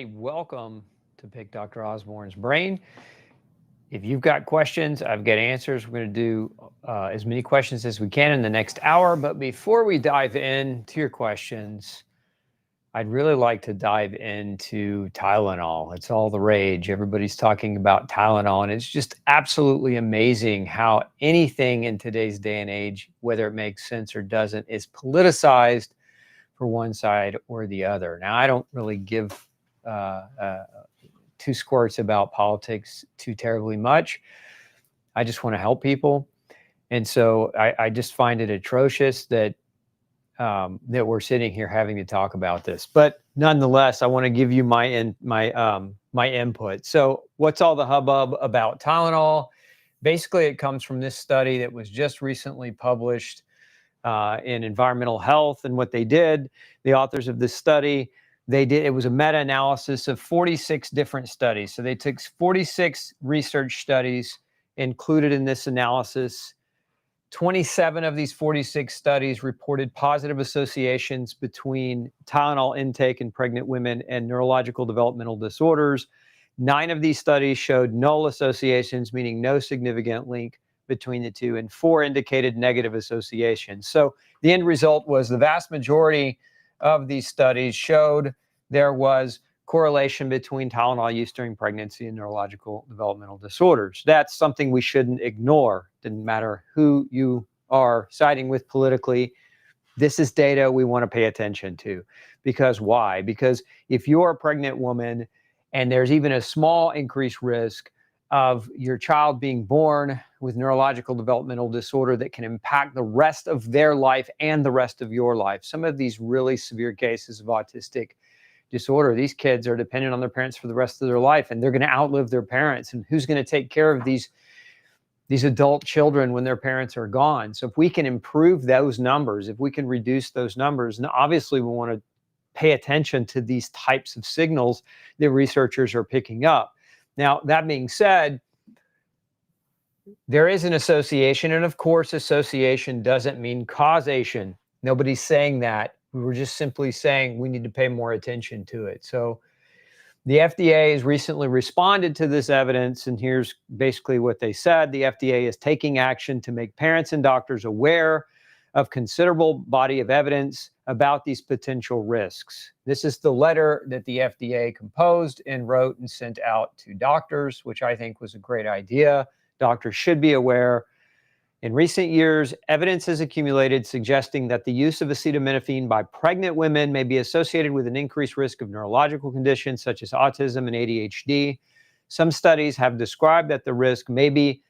Welcome to Pick Dr. Osborne's Brain. If you've got questions, I've got answers. We're going to do as many questions as we can in the next hour. But before we dive into your questions, I'd really like to dive into Tylenol. It's all the rage. Everybody's talking about Tylenol, and it's just absolutely amazing how anything in today's day and age, whether it makes sense or doesn't, is politicized for one side or the other. Now, I don't really give two squirts about politics too terribly much. I just want to help people. And so I just find it atrocious that that we're sitting here having to talk about this. But nonetheless, I want to give you my input. So what's all the hubbub about Tylenol? Basically, it comes from this study that was just recently published in Environmental Health. And what they did, the authors of this study, it was a meta-analysis of 46 different studies. So they took 46 research studies included in this analysis. 27 of these 46 studies reported positive associations between Tylenol intake in pregnant women and neurological developmental disorders. 9 of these studies showed null associations, meaning no significant link between the two, and 4 indicated negative associations. So the end result was the vast majority of these studies showed there was correlation between Tylenol use during pregnancy and neurological developmental disorders. That's something we shouldn't ignore. Didn't matter who you are siding with politically. This is data we want to pay attention to. Because why? Because if you're a pregnant woman and there's even a small increased risk of your child being born with neurological developmental disorder that can impact the rest of their life and the rest of your life. Some of these really severe cases of autistic disorder, these kids are dependent on their parents for the rest of their life, and they're going to outlive their parents. And who's going to take care of these adult children when their parents are gone? So if we can improve those numbers, if we can reduce those numbers, and obviously we want to pay attention to these types of signals that researchers are picking up. Now, that being said, there is an association, and of course, association doesn't mean causation. Nobody's saying that. We were just simply saying we need to pay more attention to it. So the FDA has recently responded to this evidence, and here's basically what they said. The FDA is taking action to make parents and doctors aware of considerable body of evidence about these potential risks. This is the letter that the FDA composed and wrote and sent out to doctors, which I think was a great idea. Doctors should be aware. In recent years, evidence has accumulated suggesting that the use of acetaminophen by pregnant women may be associated with an increased risk of neurological conditions such as autism and ADHD. Some studies have described that the risk may be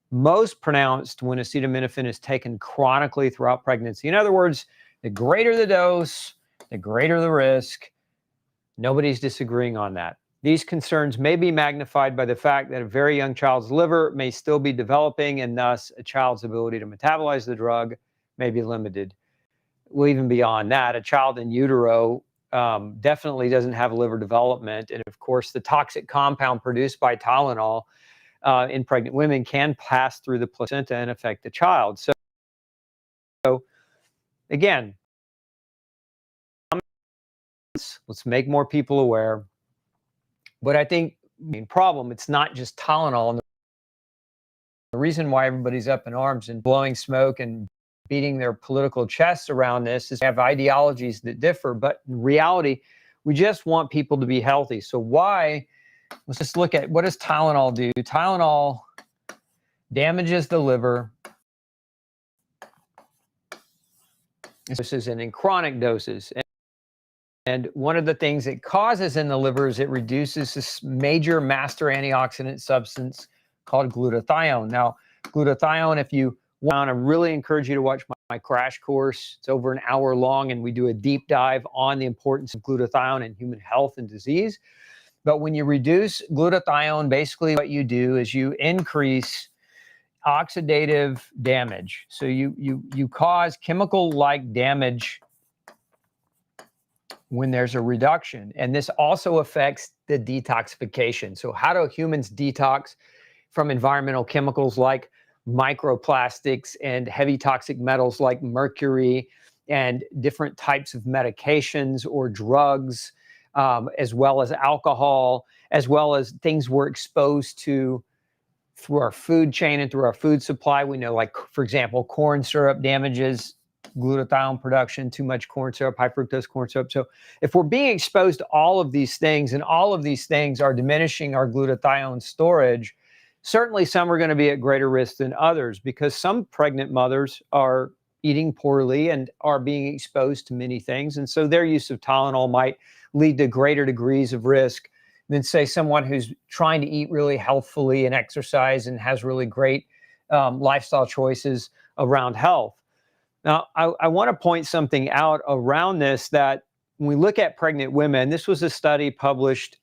most pronounced when acetaminophen is taken chronically throughout pregnancy. In other words, the greater the dose, the greater the risk. Nobody's disagreeing on that. These concerns may be magnified by the fact that a very young child's liver may still be developing, and thus a child's ability to metabolize the drug may be limited. Well, even beyond that, a child in utero definitely doesn't have liver development. And of course, the toxic compound produced by Tylenol in pregnant women can pass through the placenta and affect the child. So again, let's make more people aware. But I think the main problem, it's not just Tylenol. And the reason why everybody's up in arms and blowing smoke and beating their political chests around this is they have ideologies that differ. But in reality, we just want people to be healthy. So let's just look at, what does Tylenol do? Tylenol damages the liver. This is in chronic doses. And one of the things it causes in the liver is it reduces this major master antioxidant substance called glutathione. Now, glutathione, if you want, I really encourage you to watch my crash course. It's over an hour long, and we do a deep dive on the importance of glutathione in human health and disease. But when you reduce glutathione, basically what you do is you increase oxidative damage. So you cause chemical-like damage when there's a reduction. And this also affects the detoxification. So how do humans detox from environmental chemicals like microplastics and heavy toxic metals like mercury and different types of medications or drugs as well as alcohol, as well as things we're exposed to through our food chain and through our food supply. We know, like, for example, corn syrup damages glutathione production, too much corn syrup, high fructose corn syrup. So if we're being exposed to all of these things, and all of these things are diminishing our glutathione storage, certainly some are going to be at greater risk than others, because some pregnant mothers are eating poorly and are being exposed to many things. And so their use of Tylenol might lead to greater degrees of risk than, say, someone who's trying to eat really healthfully and exercise and has really great lifestyle choices around health. Now, I want to point something out around this, that when we look at pregnant women, this was a study published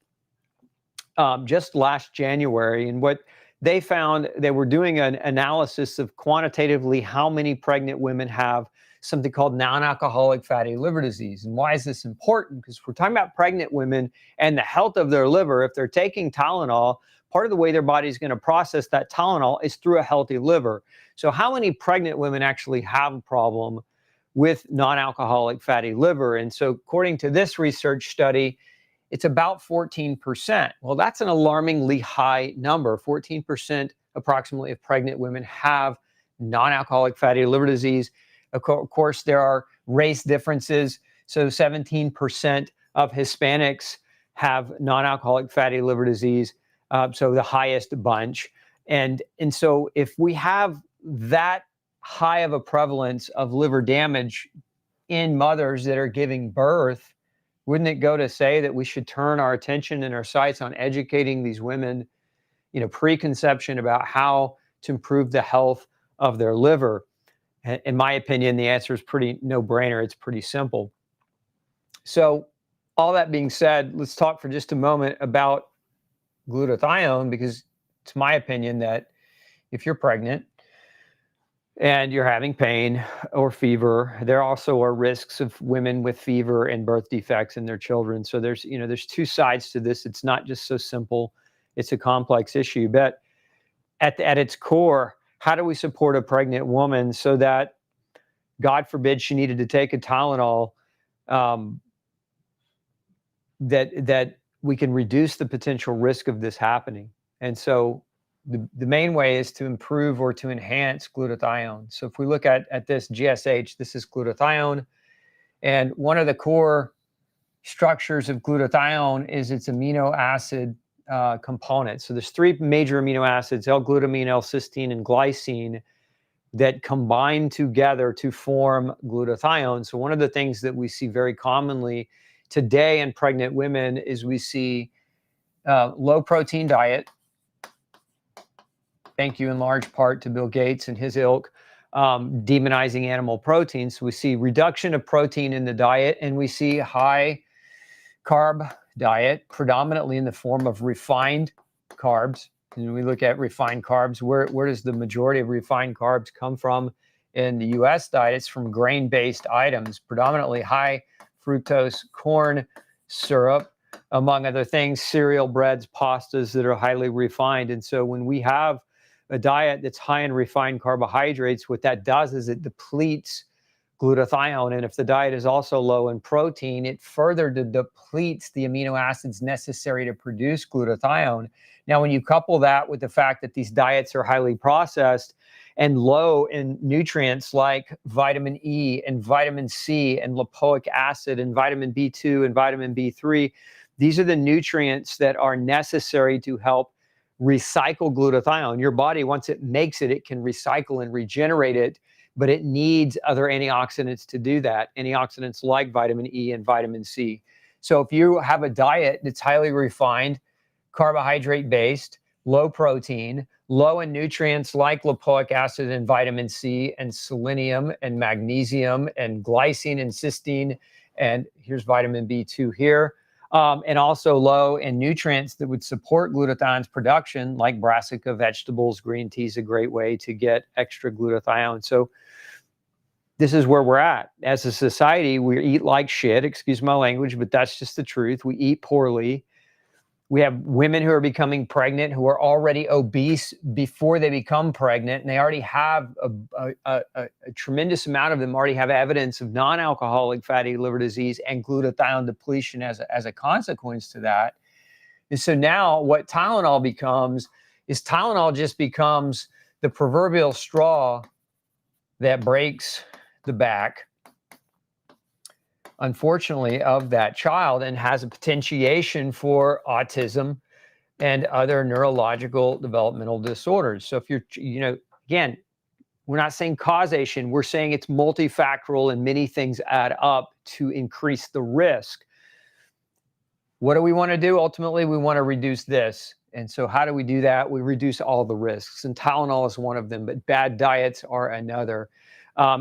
just last January, and what they found, they were doing an analysis of quantitatively how many pregnant women have something called non-alcoholic fatty liver disease. And why is this important? Because we're talking about pregnant women and the health of their liver. If they're taking Tylenol, part of the way their body is going to process that Tylenol is through a healthy liver. So how many pregnant women actually have a problem with non-alcoholic fatty liver? And so according to this research study, it's about 14%. Well, that's an alarmingly high number. 14% approximately of pregnant women have non-alcoholic fatty liver disease. Of course, there are race differences. So 17% of Hispanics have non-alcoholic fatty liver disease, so the highest bunch. And so if we have that high of a prevalence of liver damage in mothers that are giving birth, wouldn't it go to say that we should turn our attention and our sights on educating these women, pre-conception, about how to improve the health of their liver? In my opinion, the answer is pretty no-brainer. It's pretty simple. So all that being said, let's talk for just a moment about glutathione, because it's my opinion that if you're pregnant and you're having pain or fever, there also are risks of women with fever and birth defects in their children. So there's two sides to this. It's not just so simple. It's a complex issue. But at its core, how do we support a pregnant woman so that, God forbid, she needed to take a Tylenol, that we can reduce the potential risk of this happening? And so the main way is to improve or to enhance glutathione. So if we look at this GSH, this is glutathione. And one of the core structures of glutathione is its amino acid components. So there's three major amino acids: L-glutamine, L-cysteine, and glycine, that combine together to form glutathione. So one of the things that we see very commonly today in pregnant women is we see low protein diet. Thank you in large part to Bill Gates and his ilk, demonizing animal protein. So we see reduction of protein in the diet, and we see high carb diet, predominantly in the form of refined carbs. And we look at refined carbs, where does the majority of refined carbs come from in the US diet? It's from grain-based items, predominantly high fructose corn syrup, among other things, cereal, breads, pastas that are highly refined. And so when we have a diet that's high in refined carbohydrates, what that does is it depletes glutathione. And if the diet is also low in protein, it further depletes the amino acids necessary to produce glutathione. Now, when you couple that with the fact that these diets are highly processed and low in nutrients like vitamin E and vitamin C and lipoic acid and vitamin B2 and vitamin B3, these are the nutrients that are necessary to help recycle glutathione. Your body, once it makes it, it can recycle and regenerate it, but it needs other antioxidants to do that, antioxidants like vitamin E and vitamin C. So if you have a diet that's highly refined, carbohydrate-based, low protein, low in nutrients like lipoic acid and vitamin C and selenium and magnesium and glycine and cysteine, and here's vitamin B2 here, and also low in nutrients that would support glutathione's production, like brassica vegetables. Green tea is a great way to get extra glutathione. So this is where we're at. As a society, we eat like shit, excuse my language, but that's just the truth. We eat poorly. We have women who are becoming pregnant who are already obese before they become pregnant, and they already have a tremendous amount of them already have evidence of non-alcoholic fatty liver disease and glutathione depletion as a consequence to that. And so now what Tylenol becomes is Tylenol just becomes the proverbial straw that breaks the back, unfortunately, of that child, and has a potentiation for autism and other neurological developmental disorders. So if you're, again, we're not saying causation, we're saying it's multifactorial and many things add up to increase the risk. What do we want to do? Ultimately, we want to reduce this. And so how do we do that? We reduce all the risks, and Tylenol is one of them, but bad diets are another.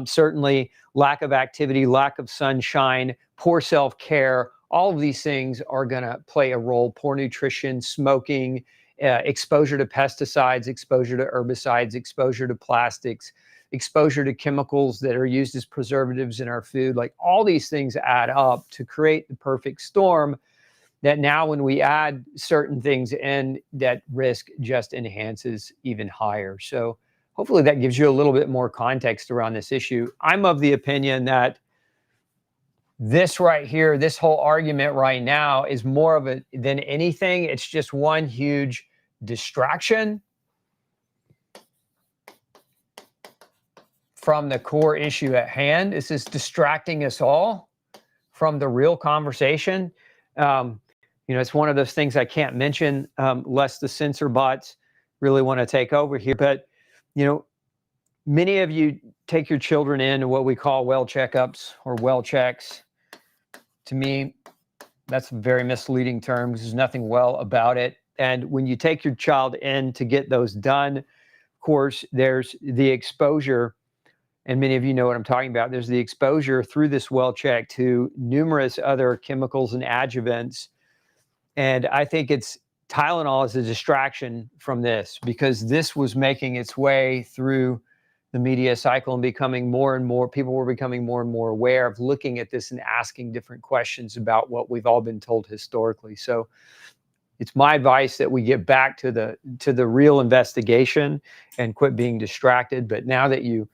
Certainly lack of activity, lack of sunshine, poor self-care, all of these things are going to play a role. Poor nutrition, smoking, exposure to pesticides, exposure to herbicides, exposure to plastics, exposure to chemicals that are used as preservatives in our food. Like, all these things add up to create the perfect storm that now when we add certain things in, that risk just enhances even higher. So hopefully that gives you a little bit more context around this issue. I'm of the opinion that this right here, this whole argument right now, is more of than anything, it's just one huge distraction from the core issue at hand. This is distracting us all from the real conversation. It's one of those things I can't mention lest the censor bots really want to take over here. But, many of you take your children into what we call well checkups or well checks. To me, that's a very misleading term because there's nothing well about it. And when you take your child in to get those done, of course, there's the exposure, and many of you know what I'm talking about. There's the exposure through this well check to numerous other chemicals and adjuvants. And I think Tylenol is a distraction from this, because this was making its way through the media cycle and becoming more and more, people were becoming more and more aware of looking at this and asking different questions about what we've all been told historically. So it's my advice that we get back to the real investigation and quit being distracted. But now that you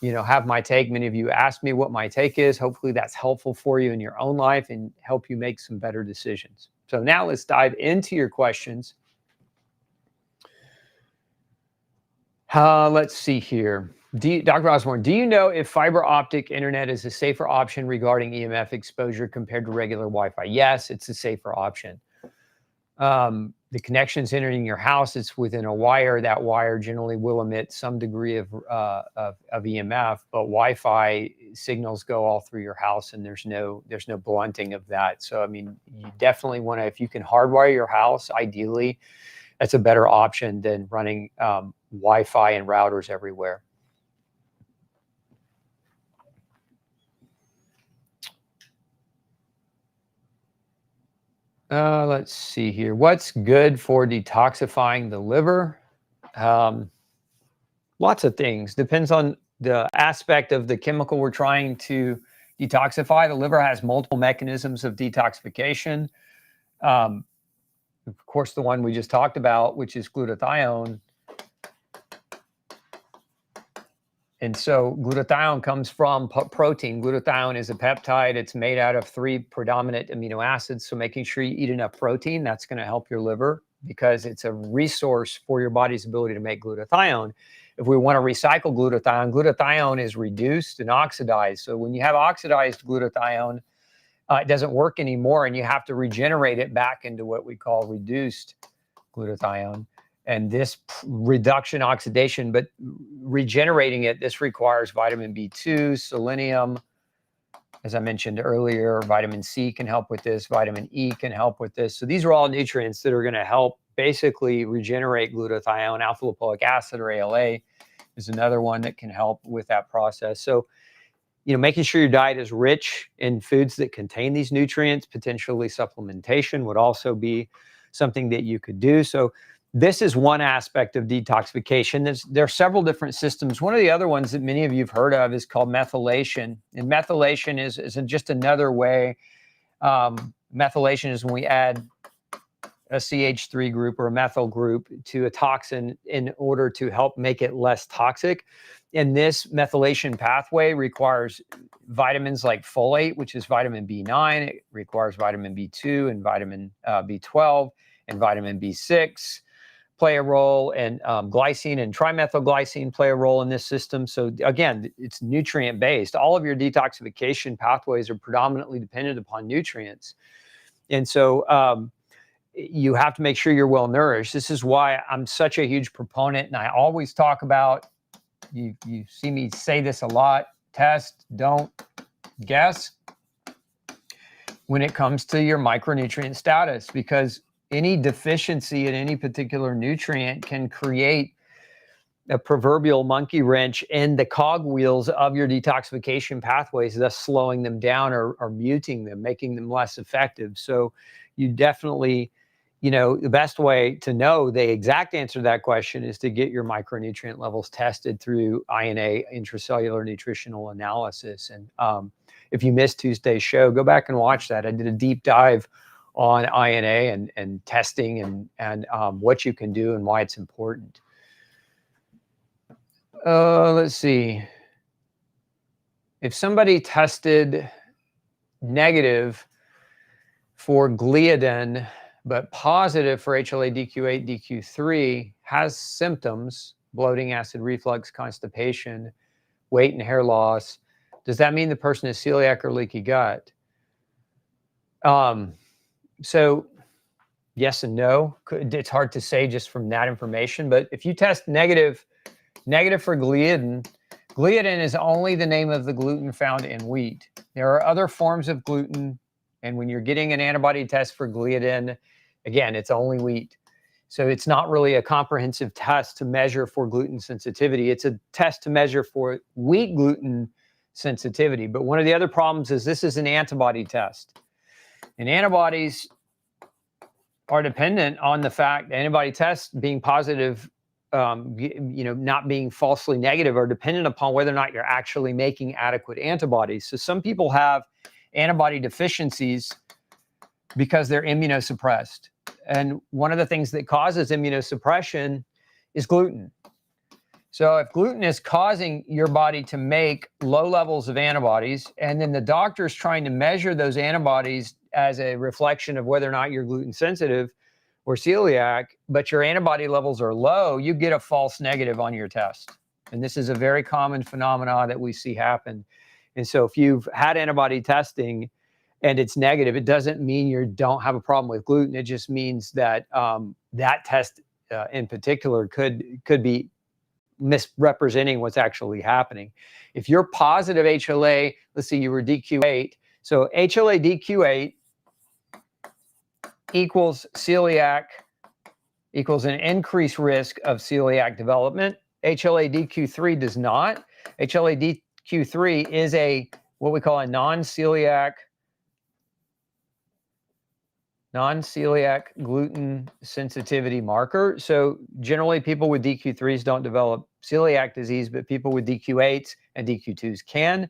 have my take, many of you asked me what my take is. Hopefully that's helpful for you in your own life and help you make some better decisions. So now let's dive into your questions. Let's see here. Dr. Osborne, do you know if fiber optic internet is a safer option regarding EMF exposure compared to regular Wi-Fi? Yes, it's a safer option. The connection's entering your house, it's within a wire. That wire generally will emit some degree of EMF, but Wi-Fi signals go all through your house, and there's no blunting of that. So, I mean, you definitely want to, if you can hardwire your house, ideally, that's a better option than running Wi-Fi and routers everywhere. Let's see here. What's good for detoxifying the liver? Lots of things. Depends on the aspect of the chemical we're trying to detoxify. The liver has multiple mechanisms of detoxification. Of course, the one we just talked about, which is glutathione. And so glutathione comes from protein. Glutathione is a peptide. It's made out of 3 predominant amino acids. So making sure you eat enough protein, that's going to help your liver, because it's a resource for your body's ability to make glutathione. If we want to recycle glutathione, glutathione is reduced and oxidized. So when you have oxidized glutathione, it doesn't work anymore, and you have to regenerate it back into what we call reduced glutathione. And this reduction, oxidation, but regenerating it, this requires vitamin B2, selenium, as I mentioned earlier. Vitamin C can help with this. Vitamin E can help with this. So these are all nutrients that are going to help basically regenerate glutathione. Alpha lipoic acid, or ALA, is another one that can help with that process. So, making sure your diet is rich in foods that contain these nutrients, potentially supplementation would also be something that you could do. So this is one aspect of detoxification. There are several different systems. One of the other ones that many of you have heard of is called methylation. And methylation is just another way. Methylation is when we add a CH3 group or a methyl group to a toxin in order to help make it less toxic. And this methylation pathway requires vitamins like folate, which is vitamin B9. It requires vitamin B2 and vitamin B12 and vitamin B6 play a role, and glycine and trimethylglycine play a role in this system. So again, it's nutrient based. All of your detoxification pathways are predominantly dependent upon nutrients. And so you have to make sure you're well nourished. This is why I'm such a huge proponent. And I always talk about, you see me say this a lot, test, don't guess, when it comes to your micronutrient status, because any deficiency in any particular nutrient can create a proverbial monkey wrench in the cogwheels of your detoxification pathways, thus slowing them down or muting them, making them less effective. So you definitely, the best way to know the exact answer to that question is to get your micronutrient levels tested through INA, intracellular nutritional analysis. And if you missed Tuesday's show, go back and watch that. I did a deep dive on INA and testing and what you can do and why it's important. Let's see. If somebody tested negative for gliadin, but positive for HLA-DQ8, DQ3, has symptoms, bloating, acid reflux, constipation, weight and hair loss, does that mean the person is celiac or leaky gut? So yes and no. It's hard to say just from that information, but if you test negative for gliadin, gliadin is only the name of the gluten found in wheat. There are other forms of gluten, and when you're getting an antibody test for gliadin, again, it's only wheat. So it's not really a comprehensive test to measure for gluten sensitivity. It's a test to measure for wheat gluten sensitivity. But one of the other problems is this is an antibody test. And antibodies are dependent on the fact antibody tests being positive, not being falsely negative, are dependent upon whether or not you're actually making adequate antibodies. So some people have antibody deficiencies because they're immunosuppressed. And one of the things that causes immunosuppression is gluten. So if gluten is causing your body to make low levels of antibodies, and then the doctor is trying to measure those antibodies as a reflection of whether or not you're gluten sensitive or celiac, but your antibody levels are low, you get a false negative on your test. And this is a very common phenomenon that we see happen. And so if you've had antibody testing and it's negative, it doesn't mean you don't have a problem with gluten. It just means that that test in particular could be misrepresenting what's actually happening. If you're positive HLA, let's see, you were DQ8. So HLA DQ8 equals celiac, equals an increased risk of celiac development. HLA DQ3 does not. HLA DQ3 is what we call a non-celiac gluten sensitivity marker. So generally people with DQ3s don't develop celiac disease, but people with DQ8s and DQ2s can.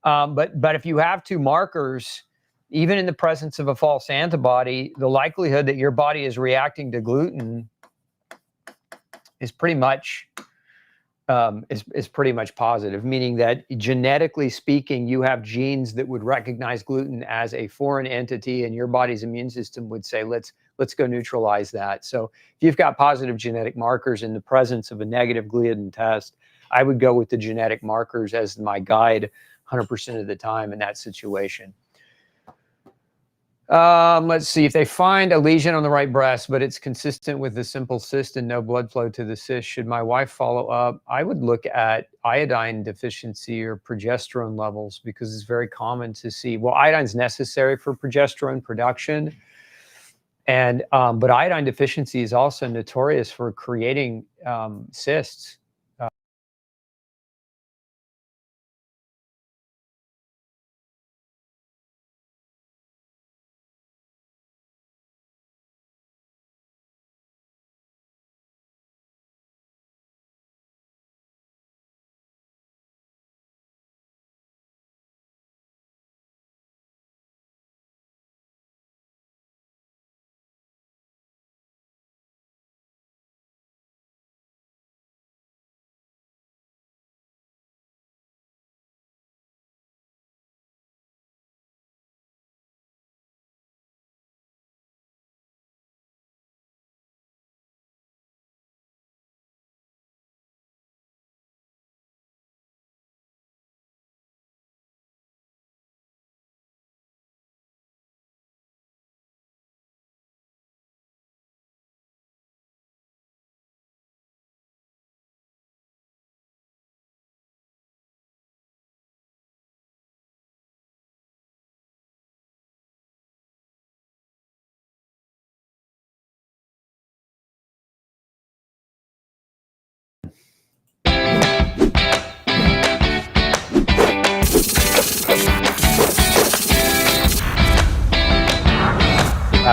But if you have two markers, even in the presence of a false antibody, the likelihood that your body is reacting to gluten is pretty much positive, meaning that genetically speaking, you have genes that would recognize gluten as a foreign entity, and your body's immune system would say, let's go neutralize that. So if you've got positive genetic markers in the presence of a negative gliadin test, I would go with the genetic markers as my guide 100% of the time in that situation. Let's see, if they find a lesion on the right breast, but it's consistent with the simple cyst and no blood flow to the cyst, should my wife follow up? I would look at iodine deficiency or progesterone levels, because it's very common to see, well, iodine is necessary for progesterone production. And, but iodine deficiency is also notorious for creating cysts.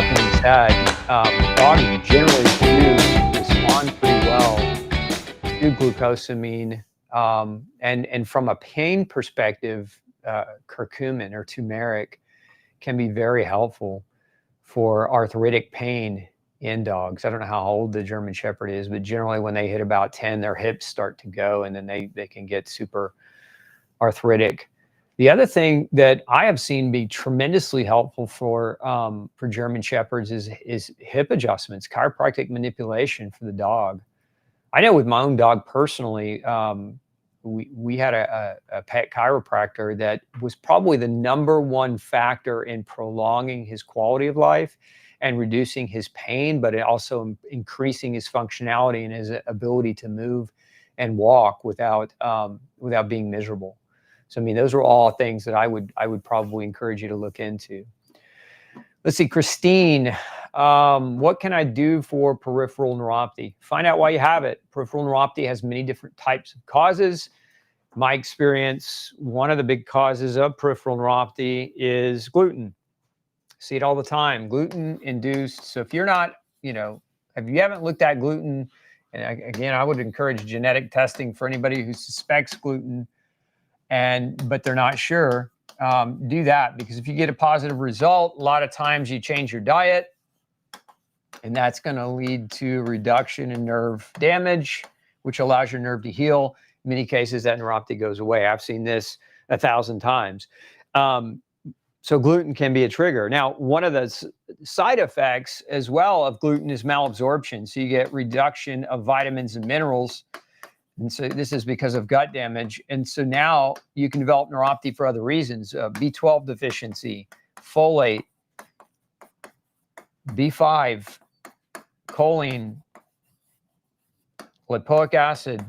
that being said, dogs generally do respond pretty well to glucosamine. And from a pain perspective, curcumin or turmeric can be very helpful for arthritic pain in dogs. I don't know how old the German Shepherd is, but generally when they hit about 10, their hips start to go, and then they can get super arthritic. The other thing that I have seen be tremendously helpful for German Shepherds is hip adjustments, chiropractic manipulation for the dog. I know with my own dog personally, we had a pet chiropractor that was probably the #1 factor in prolonging his quality of life and reducing his pain, but it also increasing his functionality and his ability to move and walk without being miserable. So, I mean, those are all things that I would probably encourage you to look into. Let's see, Christine, what can I do for peripheral neuropathy? Find out why you have it. Peripheral neuropathy has many different types of causes. My experience, one of the big causes of peripheral neuropathy is gluten. See it all the time, gluten induced. So if you're not, if you haven't looked at gluten, and again, I would encourage genetic testing for anybody who suspects gluten, but they're not sure. Do that, because if you get a positive result, a lot of times you change your diet, and that's going to lead to reduction in nerve damage, which allows your nerve to heal. In many cases, that neuropathy goes away. I've seen this 1,000 times. So gluten can be a trigger. Now, one of the side effects as well of gluten is malabsorption. So you get reduction of vitamins and minerals. And so this is because of gut damage. And so now you can develop neuropathy for other reasons. B12 deficiency, folate, B5, choline, lipoic acid.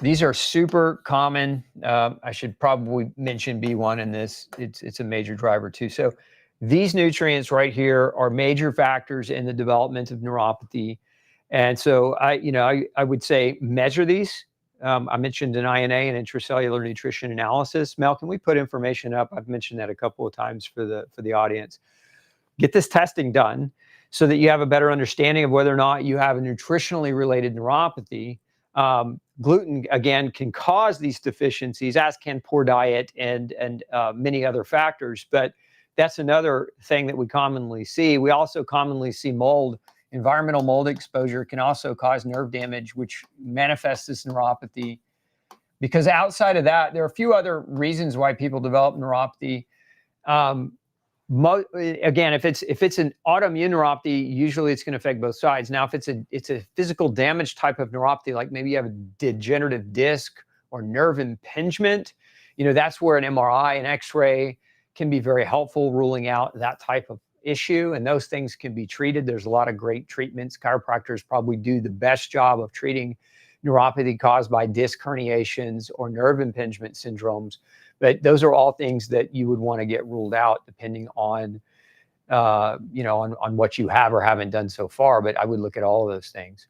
These are super common. I should probably mention B1 in this. It's a major driver too. So these nutrients right here are major factors in the development of neuropathy. And so I would say measure these. I mentioned an INA, an intracellular nutrition analysis. Mel, can we put information up? I've mentioned that a couple of times for the audience. Get this testing done so that you have a better understanding of whether or not you have a nutritionally related neuropathy. Gluten, again, can cause these deficiencies, as can poor diet and many other factors. But that's another thing that we commonly see. We also commonly see mold. Environmental mold exposure can also cause nerve damage, which manifests this neuropathy. Because outside of that, there are a few other reasons why people develop neuropathy. Again, if it's an autoimmune neuropathy, usually it's going to affect both sides. Now, if it's a physical damage type of neuropathy, like maybe you have a degenerative disc or nerve impingement, that's where an MRI and X-ray can be very helpful, ruling out that type of issue. And those things can be treated. There's a lot of great treatments. Chiropractors probably do the best job of treating neuropathy caused by disc herniations or nerve impingement syndromes. But those are all things that you would want to get ruled out depending on, on what you have or haven't done so far. But I would look at all of those things.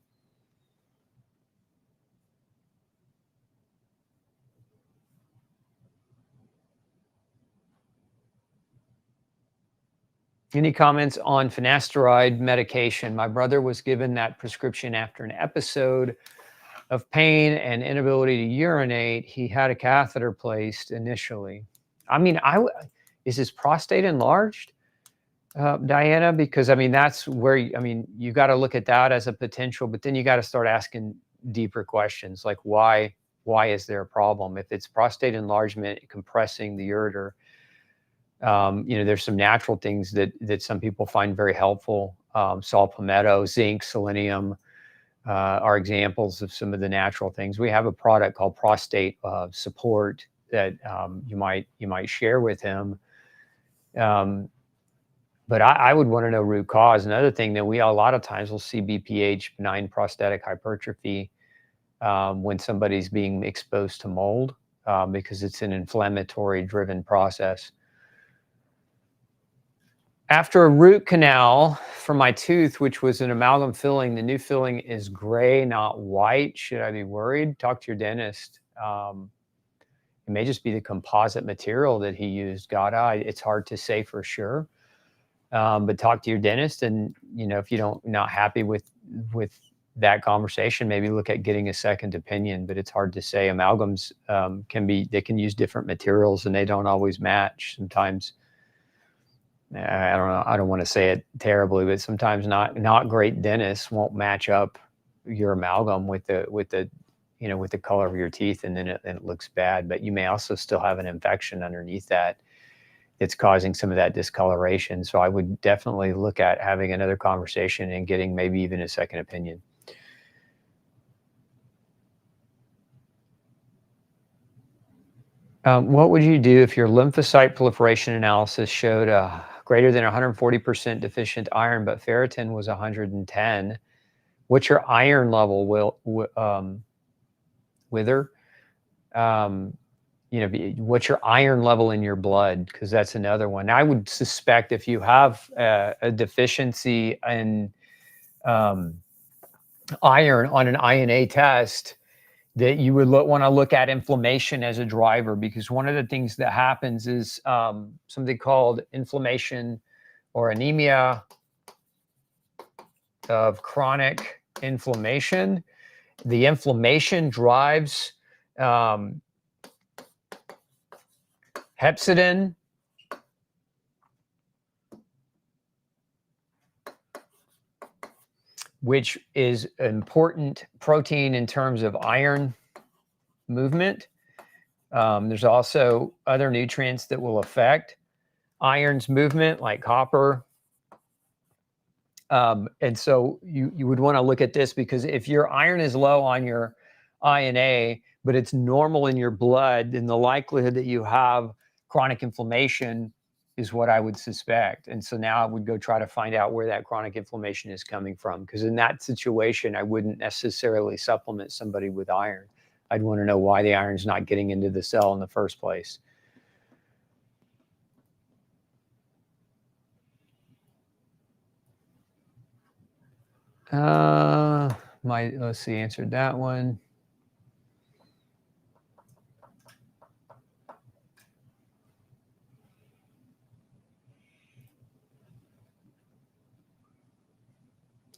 Any comments on finasteride medication? My brother was given that prescription after an episode of pain and inability to urinate. He had a catheter placed initially. I mean, is his prostate enlarged, Diana? Because I mean, that's where you got to look at that as a potential, but then you got to start asking deeper questions like why is there a problem? If it's prostate enlargement compressing the ureter, there's some natural things that some people find very helpful. Saw palmetto, zinc, selenium. Are examples of some of the natural things. We have a product called Prostate Support that you might share with him. But I would want to know root cause. Another thing that we a lot of times will see BPH, benign prostatic hypertrophy, when somebody's being exposed to mold, because it's an inflammatory driven process. After a root canal for my tooth, which was an amalgam filling, the new filling is gray, not white. Should I be worried? Talk to your dentist. It may just be the composite material that he used. It's hard to say for sure. But talk to your dentist, and if you not happy with that conversation, maybe look at getting a second opinion. But it's hard to say. Amalgams they can use different materials, and they don't always match. Sometimes, I don't know. I don't want to say it terribly, but sometimes not great dentists won't match up your amalgam with the color of your teeth, and then it looks bad. But you may also still have an infection underneath that. It's causing some of that discoloration. So I would definitely look at having another conversation and getting maybe even a second opinion. What would you do if your lymphocyte proliferation analysis showed a greater than 140% deficient iron, but ferritin was 110? What's your iron level, Wither? What's your iron level in your blood? Because that's another one. I would suspect if you have a deficiency in iron on an INA test, that you would want to look at inflammation as a driver, because one of the things that happens is something called inflammation or anemia of chronic inflammation. The inflammation drives hepcidin, which is an important protein in terms of iron movement. There's also other nutrients that will affect iron's movement, like copper. And so you would want to look at this, because if your iron is low on your INA, but it's normal in your blood, then the likelihood that you have chronic inflammation is what I would suspect. And so now I would go try to find out where that chronic inflammation is coming from, because in that situation, I wouldn't necessarily supplement somebody with iron. I'd want to know why the iron's not getting into the cell in the first place. Let's see, answered that one.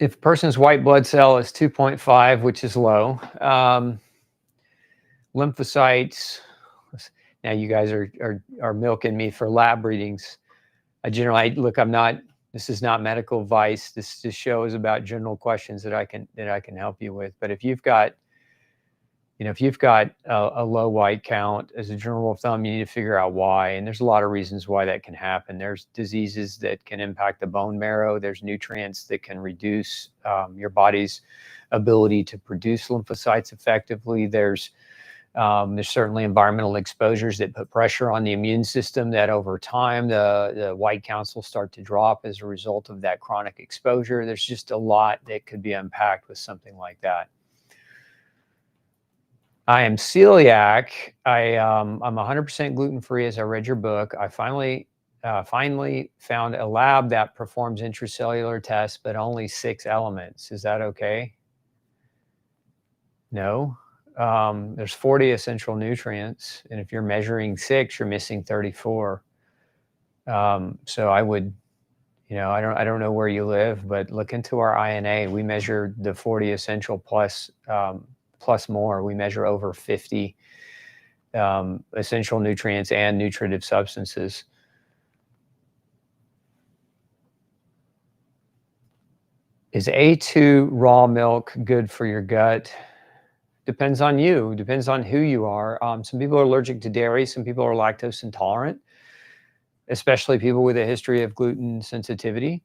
If a person's white blood cell is 2.5, which is low, lymphocytes, now you guys are milking me for lab readings. This is not medical advice. This show is about general questions that I can help you with. But if you've got a low white count, as a general rule of thumb, you need to figure out why. And there's a lot of reasons why that can happen. There's diseases that can impact the bone marrow. There's nutrients that can reduce your body's ability to produce lymphocytes effectively. There's certainly environmental exposures that put pressure on the immune system, that over time the white counts will start to drop as a result of that chronic exposure. There's just a lot that could be unpacked with something like that. I am celiac. I'm 100% gluten-free. As I read your book, I finally found a lab that performs intracellular tests, but only 6 elements. Is that okay? No. There's 40 essential nutrients, and if you're measuring 6, you're missing 34. So I would, I don't know where you live, but look into our INA. We measure the 40 essential plus more. We measure over 50 essential nutrients and nutritive substances. Is A2 raw milk good for your gut? Depends on you. Depends on who you are. Some people are allergic to dairy. Some people are lactose intolerant, especially people with a history of gluten sensitivity.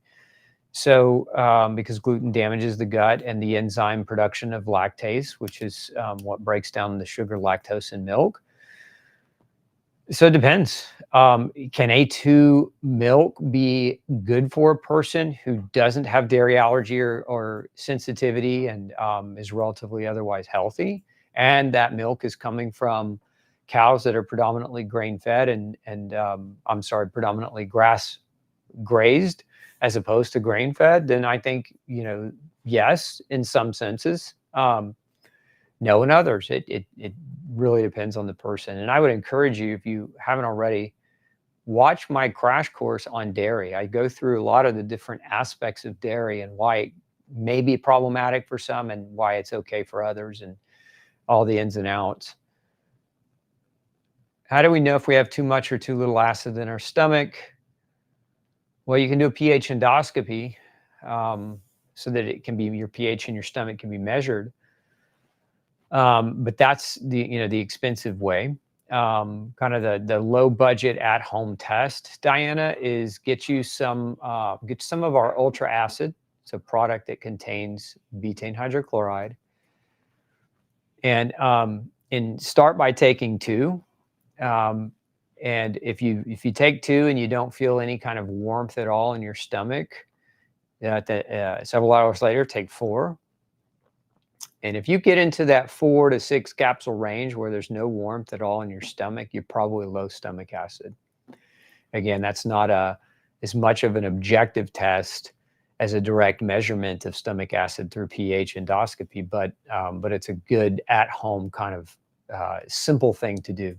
So because gluten damages the gut and the enzyme production of lactase, which is what breaks down the sugar lactose in milk. So it depends. Can A2 milk be good for a person who doesn't have dairy allergy or sensitivity and is relatively otherwise healthy? And that milk is coming from cows that are predominantly grain-fed and predominantly grass-grazed as opposed to grain-fed? Then I think, yes, in some senses. No, and others. It really depends on the person. And I would encourage you, if you haven't already, watch my crash course on dairy. I go through a lot of the different aspects of dairy and why it may be problematic for some and why it's okay for others and all the ins and outs. How do we know if we have too much or too little acid in our stomach? Well, you can do a pH endoscopy so that it can be, your pH in your stomach can be measured. But that's the expensive way. Kind of the low budget at home test, Diana, is get some of our ultra acid. It's a product that contains betaine hydrochloride, and start by taking 2. And if you take 2 and you don't feel any kind of warmth at all in your stomach, several hours later, take 4. And if you get into that 4 to 6 capsule range where there's no warmth at all in your stomach, you're probably low stomach acid. Again, that's not as much of an objective test as a direct measurement of stomach acid through pH endoscopy, but it's a good at-home kind of simple thing to do.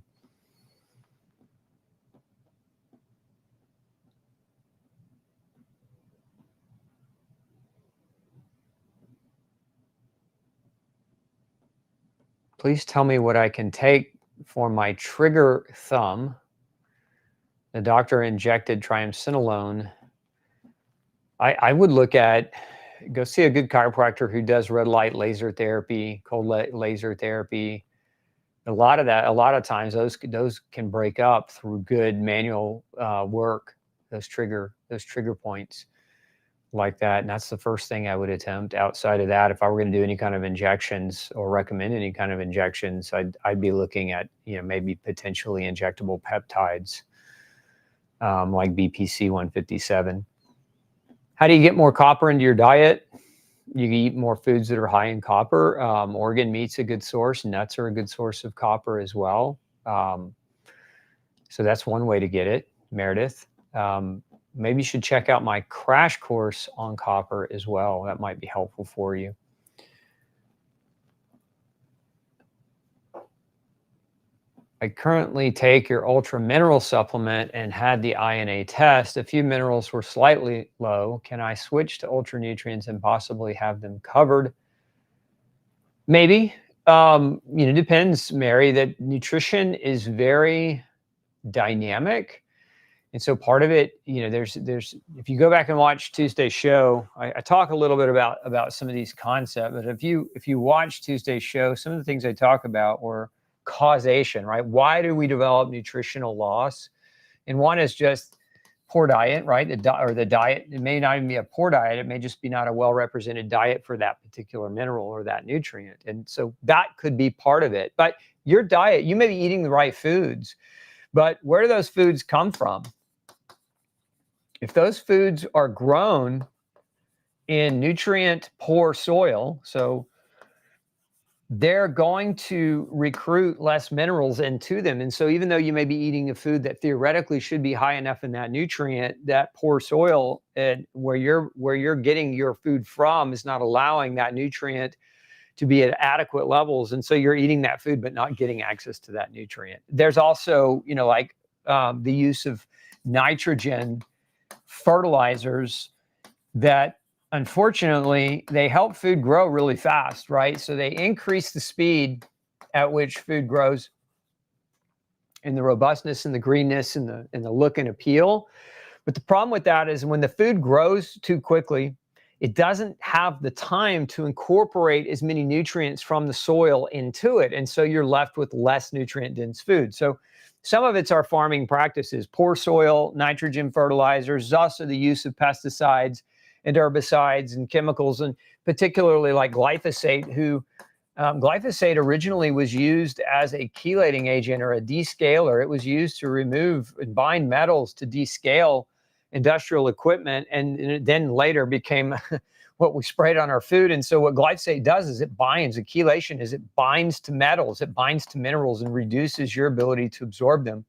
Please tell me what I can take for my trigger thumb. The doctor injected triamcinolone. I would go see a good chiropractor who does red light laser therapy, cold laser therapy. A lot of times those can break up through good manual work, those trigger points like that. And that's the first thing I would attempt. Outside of that, if I were going to do any kind of injections or recommend any kind of injections, I'd be looking at, maybe potentially injectable peptides like BPC 157. How do you get more copper into your diet? You can eat more foods that are high in copper. Organ meat's a good source. Nuts are a good source of copper as well. So that's one way to get it, Meredith. Maybe you should check out my crash course on copper as well. That might be helpful for you. I currently take your ultra mineral supplement and had the INA test. A few minerals were slightly low. Can I switch to ultra nutrients and possibly have them covered? Maybe. Depends, Mary. That nutrition is very dynamic. And so part of it, there's if you go back and watch Tuesday's show, I talk a little bit about some of these concepts. But if you watch Tuesday's show, some of the things I talk about were causation, right? Why do we develop nutritional loss? And one is just poor diet, right? The diet, it may not even be a poor diet. It may just be not a well-represented diet for that particular mineral or that nutrient. And so that could be part of it. But your diet, you may be eating the right foods, but where do those foods come from? If those foods are grown in nutrient poor soil, so they're going to recruit less minerals into them. And so even though you may be eating a food that theoretically should be high enough in that nutrient, that poor soil and where you're getting your food from is not allowing that nutrient to be at adequate levels. And so you're eating that food, but not getting access to that nutrient. There's also, the use of nitrogen fertilizers that unfortunately they help food grow really fast, right? So they increase the speed at which food grows and the robustness and the greenness and the look and appeal. But the problem with that is when the food grows too quickly, it doesn't have the time to incorporate as many nutrients from the soil into it. And so you're left with less nutrient dense food. So some of it's our farming practices, poor soil, nitrogen fertilizers, also the use of pesticides and herbicides and chemicals, and particularly like glyphosate, glyphosate originally was used as a chelating agent or a descaler. It was used to remove and bind metals to descale industrial equipment, and then later became what we sprayed on our food. And so what glyphosate does is it binds, a chelation is it binds to metals, it binds to minerals and reduces your ability to absorb them.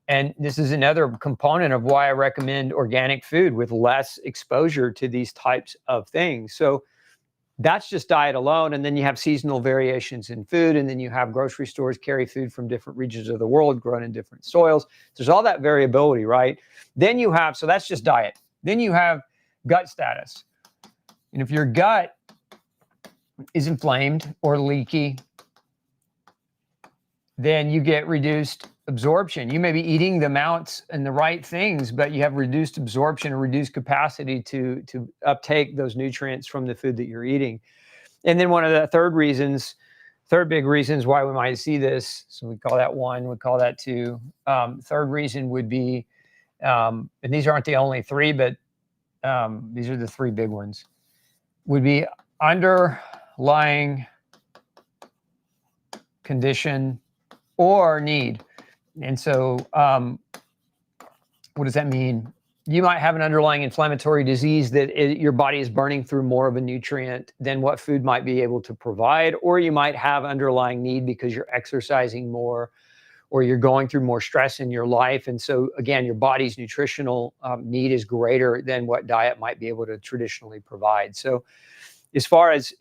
And this is another component of why I recommend organic food with less exposure to these types of things. So That's just diet alone. And then you have seasonal variations in food. And then you have grocery stores carry food from different regions of the world grown in different soils. There's all that variability, right? Then you have, so that's just diet. Then you have gut status. And if your gut is inflamed or leaky, then you get reduced absorption. You may be eating the amounts and the right things, but you have reduced absorption or reduced capacity to uptake those nutrients from the food that you're eating. And then one of the third big reasons why we might see this, so we call that one, we call that two. Third reason would be, and these aren't the only three, but these are the three big ones, would be underlying condition or need. And so what does that mean? You might have an underlying inflammatory disease that your body is burning through more of a nutrient than what food might be able to provide, or you might have underlying need because you're exercising more or you're going through more stress in your life. And so again, your body's nutritional need is greater than what diet might be able to traditionally provide. So as far as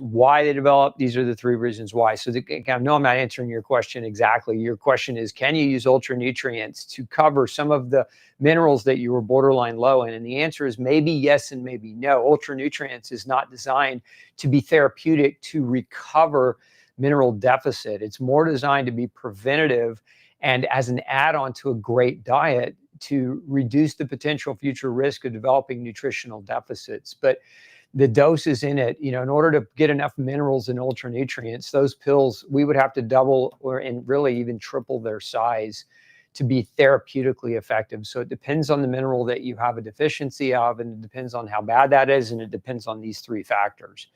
why they develop, these are the three reasons why. So I know I'm not answering your question exactly. Your question is, can you use ultra nutrients to cover some of the minerals that you were borderline low in? And the answer is maybe yes and maybe no. Ultra nutrients is not designed to be therapeutic to recover mineral deficit. It's more designed to be preventative and as an add-on to a great diet to reduce the potential future risk of developing nutritional deficits. But the doses in it, in order to get enough minerals and ultra nutrients, those pills, we would have to double and really even triple their size to be therapeutically effective. So it depends on the mineral that you have a deficiency of, and it depends on how bad that is, and it depends on these three factors.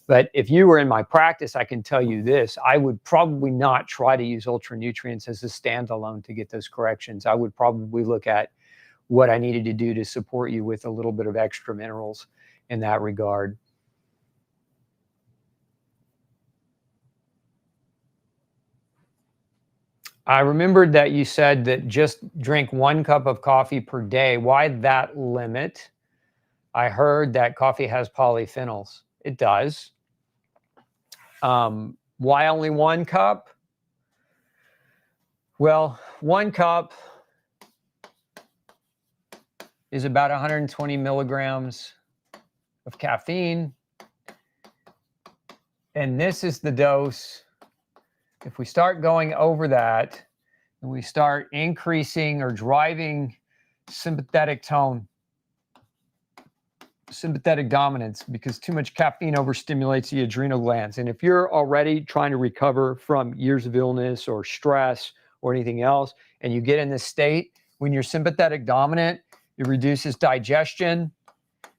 But if you were in my practice, I can tell you this, I would probably not try to use ultra nutrients as a standalone to get those corrections. I would probably look at what I needed to do to support you with a little bit of extra minerals in that regard. I remembered that you said that just drink 1 cup of coffee per day. Why that limit? I heard that coffee has polyphenols. It does. Why only 1 cup? Well, 1 cup is about 120 milligrams of caffeine. And this is the dose. If we start going over that and we start increasing or driving sympathetic tone, sympathetic dominance, because too much caffeine overstimulates the adrenal glands. And if you're already trying to recover from years of illness or stress or anything else, and you get in this state, when you're sympathetic dominant, it reduces digestion,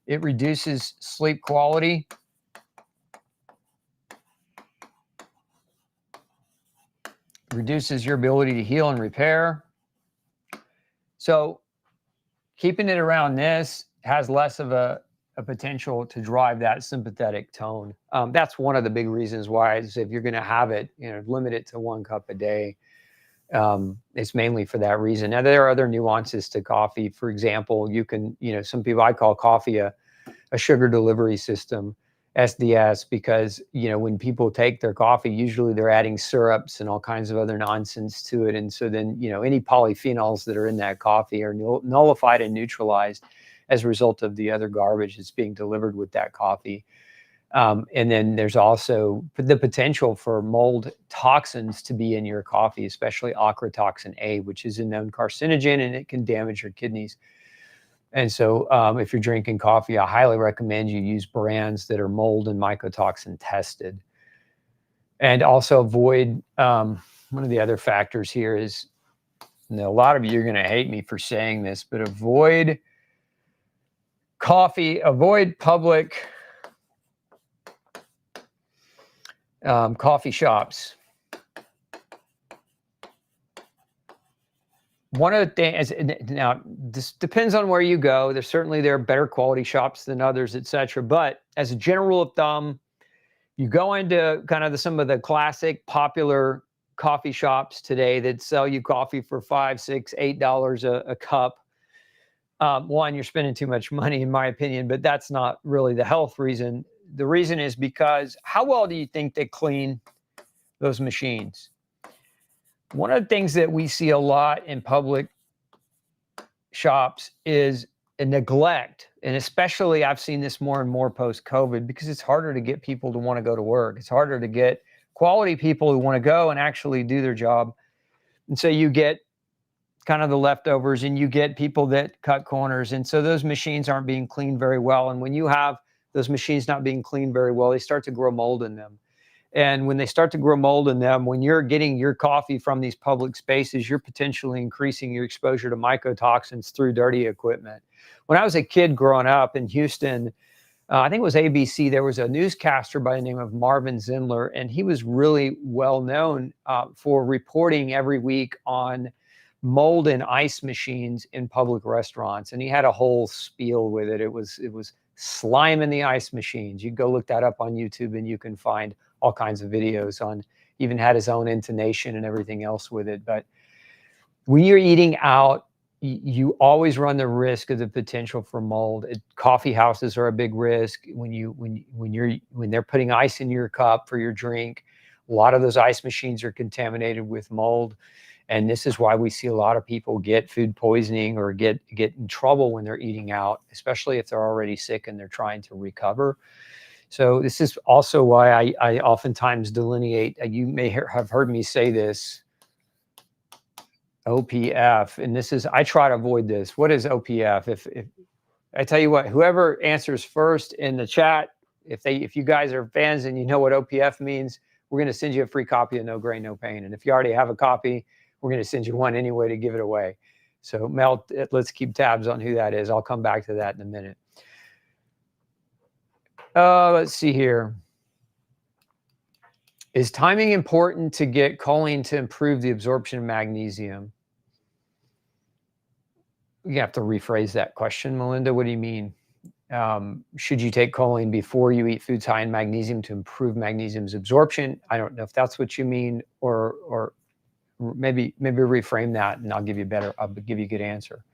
it reduces sleep quality, reduces your ability to heal and repair. So keeping it around this has less of a potential to drive that sympathetic tone. That's one of the big reasons why is if you're going to have it, limit it to 1 cup a day. It's mainly for that reason. Now, there are other nuances to coffee. For example, you can, some people, I call coffee a sugar delivery system, SDS, because, when people take their coffee, usually they're adding syrups and all kinds of other nonsense to it. And so then, any polyphenols that are in that coffee are nullified and neutralized as a result of the other garbage that's being delivered with that coffee. And then there's also the potential for mold toxins to be in your coffee, especially ochratoxin A, which is a known carcinogen, and it can damage your kidneys. And so if you're drinking coffee, I highly recommend you use brands that are mold and mycotoxin tested. And also avoid, one of the other factors here is, a lot of you are going to hate me for saying this, but avoid public coffee shops. One of the things, now this depends on where you go. There are better quality shops than others, etc. But as a general rule of thumb, you go into kind of some of the classic popular coffee shops today that sell you coffee for $5, $6, $8 a cup. One, you're spending too much money, in my opinion, but that's not really the health reason. the reason is because how well do you think they clean those machines? One of the things that we see a lot in public shops is a neglect. And especially I've seen this more and more post-COVID because it's harder to get people to want to go to work. It's harder to get quality people who want to go and actually do their job. And so you get kind of the leftovers and you get people that cut corners. And so those machines aren't being cleaned very well. And when you have those machines not being cleaned very well, they start to grow mold in them. And when they start to grow mold in them, when you're getting your coffee from these public spaces, you're potentially increasing your exposure to mycotoxins through dirty equipment. When I was a kid growing up in Houston, I think it was ABC, there was a newscaster by the name of Marvin Zindler, and he was really well known for reporting every week on mold in ice machines in public restaurants. And he had a whole spiel with it. It was slime in the ice machines. You go look that up on YouTube and you can find all kinds of videos on, even had his own intonation and everything else with it. But when you're eating out, you always run the risk of the potential for mold. Coffee houses are a big risk. When they're putting ice in your cup for your drink, a lot of those ice machines are contaminated with mold. And this is why we see a lot of people get food poisoning or get in trouble when they're eating out, especially if they're already sick and they're trying to recover. So this is also why I oftentimes delineate, you may have heard me say this, OPF, and this is, I try to avoid this. What is OPF? If I tell you what, whoever answers first in the chat, if you guys are fans and you know what OPF means, we're going to send you a free copy of No Grain, No Pain. And if you already have a copy, we're going to send you one anyway to give it away. So Mel, let's keep tabs on who that is. I'll come back to that in a minute. Let's see here. Is timing important to get choline to improve the absorption of magnesium? You have to rephrase that question, Melinda. What do you mean? Should you take choline before you eat foods high in magnesium to improve magnesium's absorption? I don't know if that's what you mean, or maybe reframe that and I'll give you a good answer.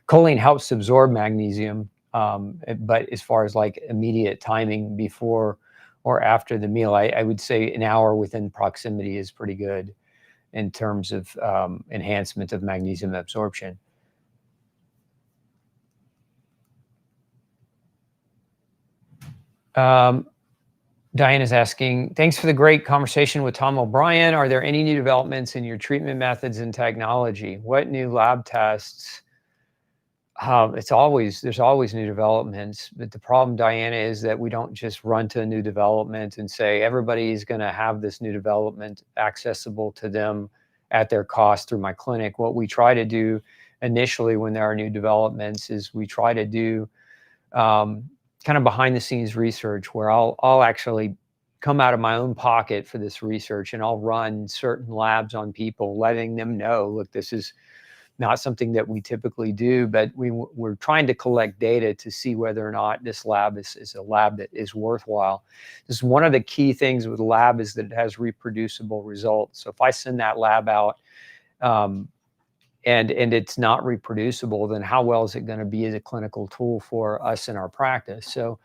Choline helps absorb magnesium, but as far as like immediate timing before or after the meal, I would say an hour within proximity is pretty good in terms of enhancement of magnesium absorption. Diane is asking, thanks for the great conversation with Tom O'Brien. Are there any new developments in your treatment methods and technology? What new lab tests? There's always new developments, but the problem, Diana, is that we don't just run to a new development and say everybody's going to have this new development accessible to them at their cost through my clinic. What we try to do initially when there are new developments is we try to do kind of behind the scenes research where I'll actually come out of my own pocket for this research, and I'll run certain labs on people, letting them know, look, this is not something that we typically do, but we're trying to collect data to see whether or not this lab is a lab that is worthwhile. This is one of the key things with the lab, is that it has reproducible results. So if I send that lab out and it's not reproducible, then how well is it going to be as a clinical tool for us in our practice? So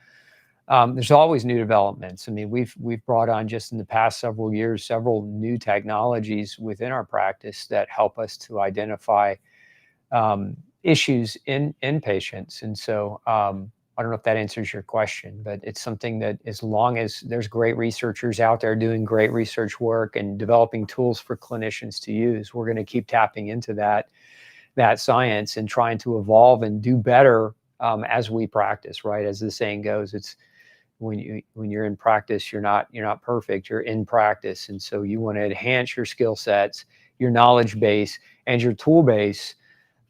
there's always new developments. I mean, we've brought on just in the past several years several new technologies within our practice that help us to identify issues in patients. And so I don't know if that answers your question, but it's something that, as long as there's great researchers out there doing great research work and developing tools for clinicians to use, we're going to keep tapping into that science and trying to evolve and do better as we practice, right? As the saying goes, it's when you're in practice, you're not perfect, you're in practice. And so you want to enhance your skill sets, your knowledge base, and your tool base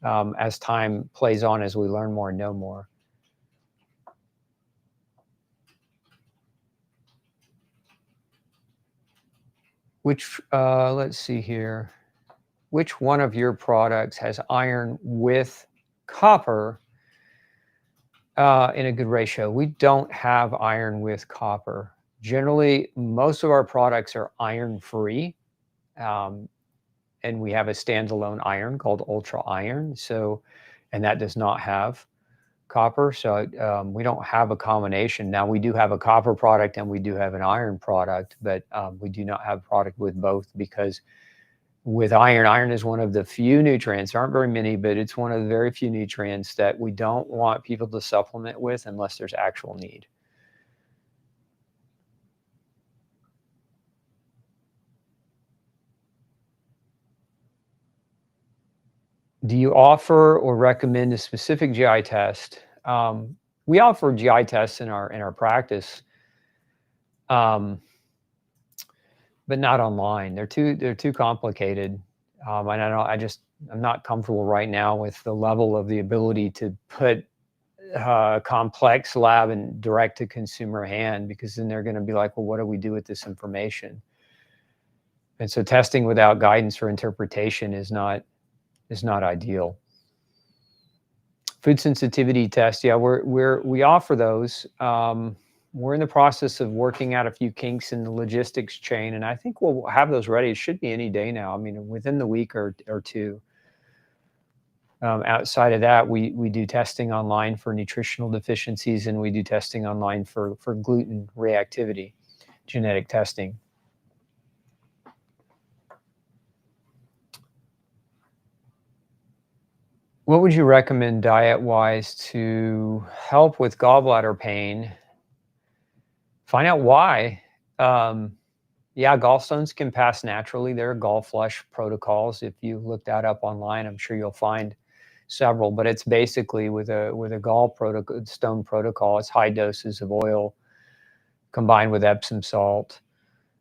as time plays on, as we learn more and know more. Let's see here. Which one of your products has iron with copper in a good ratio? We don't have iron with copper. Generally, most of our products are iron-free, and we have a standalone iron called Ultra Iron. So, and that does not have copper. So we don't have a combination. Now we do have a copper product and we do have an iron product, but we do not have a product with both, because with iron is one of the few nutrients, there aren't very many, but it's one of the very few nutrients that we don't want people to supplement with unless there's actual need. Do you offer or recommend a specific GI test? We offer GI tests in our practice, but not online. They're too complicated, and I'm not comfortable right now with the level of the ability to put complex lab and direct to consumer hand, because then they're going to be like, well, what do we do with this information? And so testing without guidance or interpretation is not ideal. Food sensitivity test, yeah, we offer those. We're in the process of working out a few kinks in the logistics chain, and I think we'll have those ready. It should be any day now. I mean, within the week or two. Outside of that, we do testing online for nutritional deficiencies, and we do testing online for gluten reactivity, genetic testing. What would you recommend diet-wise to help with gallbladder pain? Find out why. Yeah, gallstones can pass naturally. There are gall flush protocols. If you look that up online, I'm sure you'll find several. But it's basically with a stone protocol. It's high doses of oil combined with Epsom salt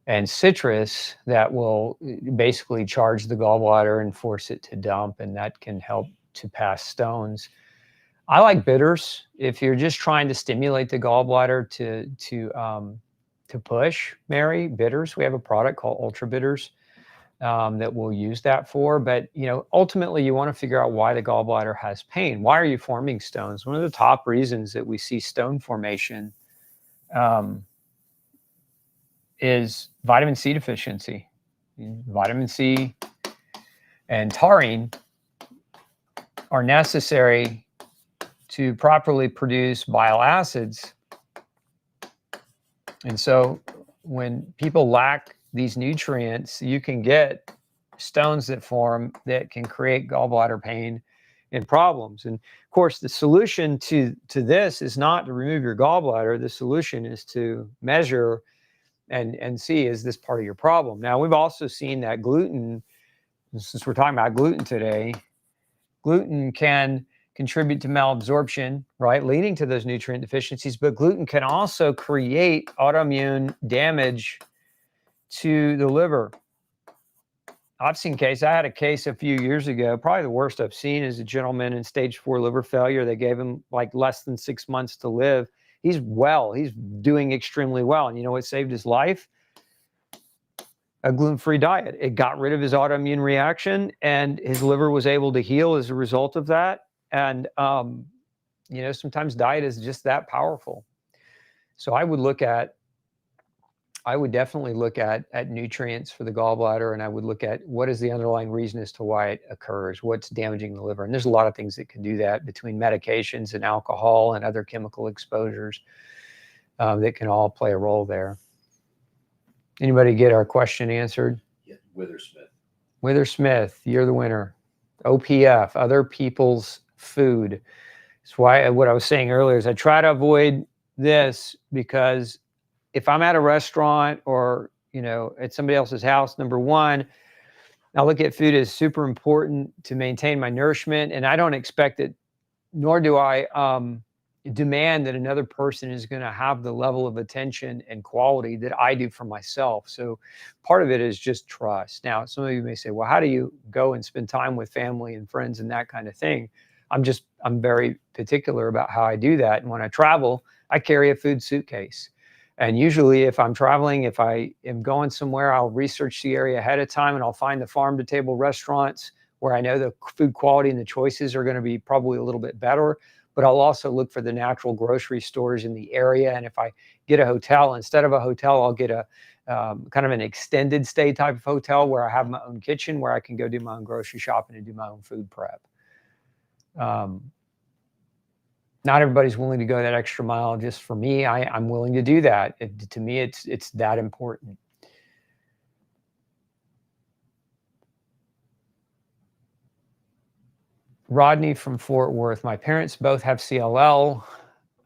and citrus that will basically charge the gallbladder and force it to dump, and that can help to pass stones. I like bitters. If you're just trying to stimulate the gallbladder to push, Mary, bitters. We have a product called Ultra Bitters that we'll use that for. But ultimately, you want to figure out why the gallbladder has pain. Why are you forming stones? One of the top reasons that we see stone formation is vitamin C deficiency. Vitamin C and taurine are necessary to properly produce bile acids. And so when people lack these nutrients, you can get stones that form that can create gallbladder pain and problems. And of course, the solution to this is not to remove your gallbladder. The solution is to measure and see, is this part of your problem? Now, we've also seen that gluten, since we're talking about gluten today, gluten can contribute to malabsorption, right, leading to those nutrient deficiencies, but gluten can also create autoimmune damage to the liver. I've seen cases. I had a case a few years ago, probably the worst I've seen, is a gentleman in stage 4 liver failure. They gave him like less than 6 months to live. He's well. He's doing extremely well. And you know what saved his life? A gluten-free diet. It got rid of his autoimmune reaction, and his liver was able to heal as a result of that. And sometimes diet is just that powerful. So I would definitely look at nutrients for the gallbladder, and I would look at what is the underlying reason as to why it occurs, what's damaging the liver. And there's a lot of things that can do that, between medications and alcohol and other chemical exposures that can all play a role there. Anybody get our question answered? Yeah, Withersmith. Withersmith, you're the winner. OPF, other people's food. That's why what I was saying earlier is I try to avoid this, because if I'm at a restaurant or at somebody else's house, number one, I look at food as super important to maintain my nourishment, and I don't expect it, nor do I demand that another person is going to have the level of attention and quality that I do for myself. So part of it is just trust. Now, some of you may say, well, how do you go and spend time with family and friends and that kind of thing? I'm very particular about how I do that. And when I travel, I carry a food suitcase. And usually if I'm traveling, if I am going somewhere, I'll research the area ahead of time, and I'll find the farm to table restaurants where I know the food quality and the choices are going to be probably a little bit better. But I'll also look for the natural grocery stores in the area. And if I get a hotel, instead of a hotel, I'll get a kind of an extended stay type of hotel where I have my own kitchen, where I can go do my own grocery shopping and do my own food prep. Not everybody's willing to go that extra mile. Just for me, I'm willing to do that. To me, it's that important. Rodney from Fort Worth. My parents both have CLL,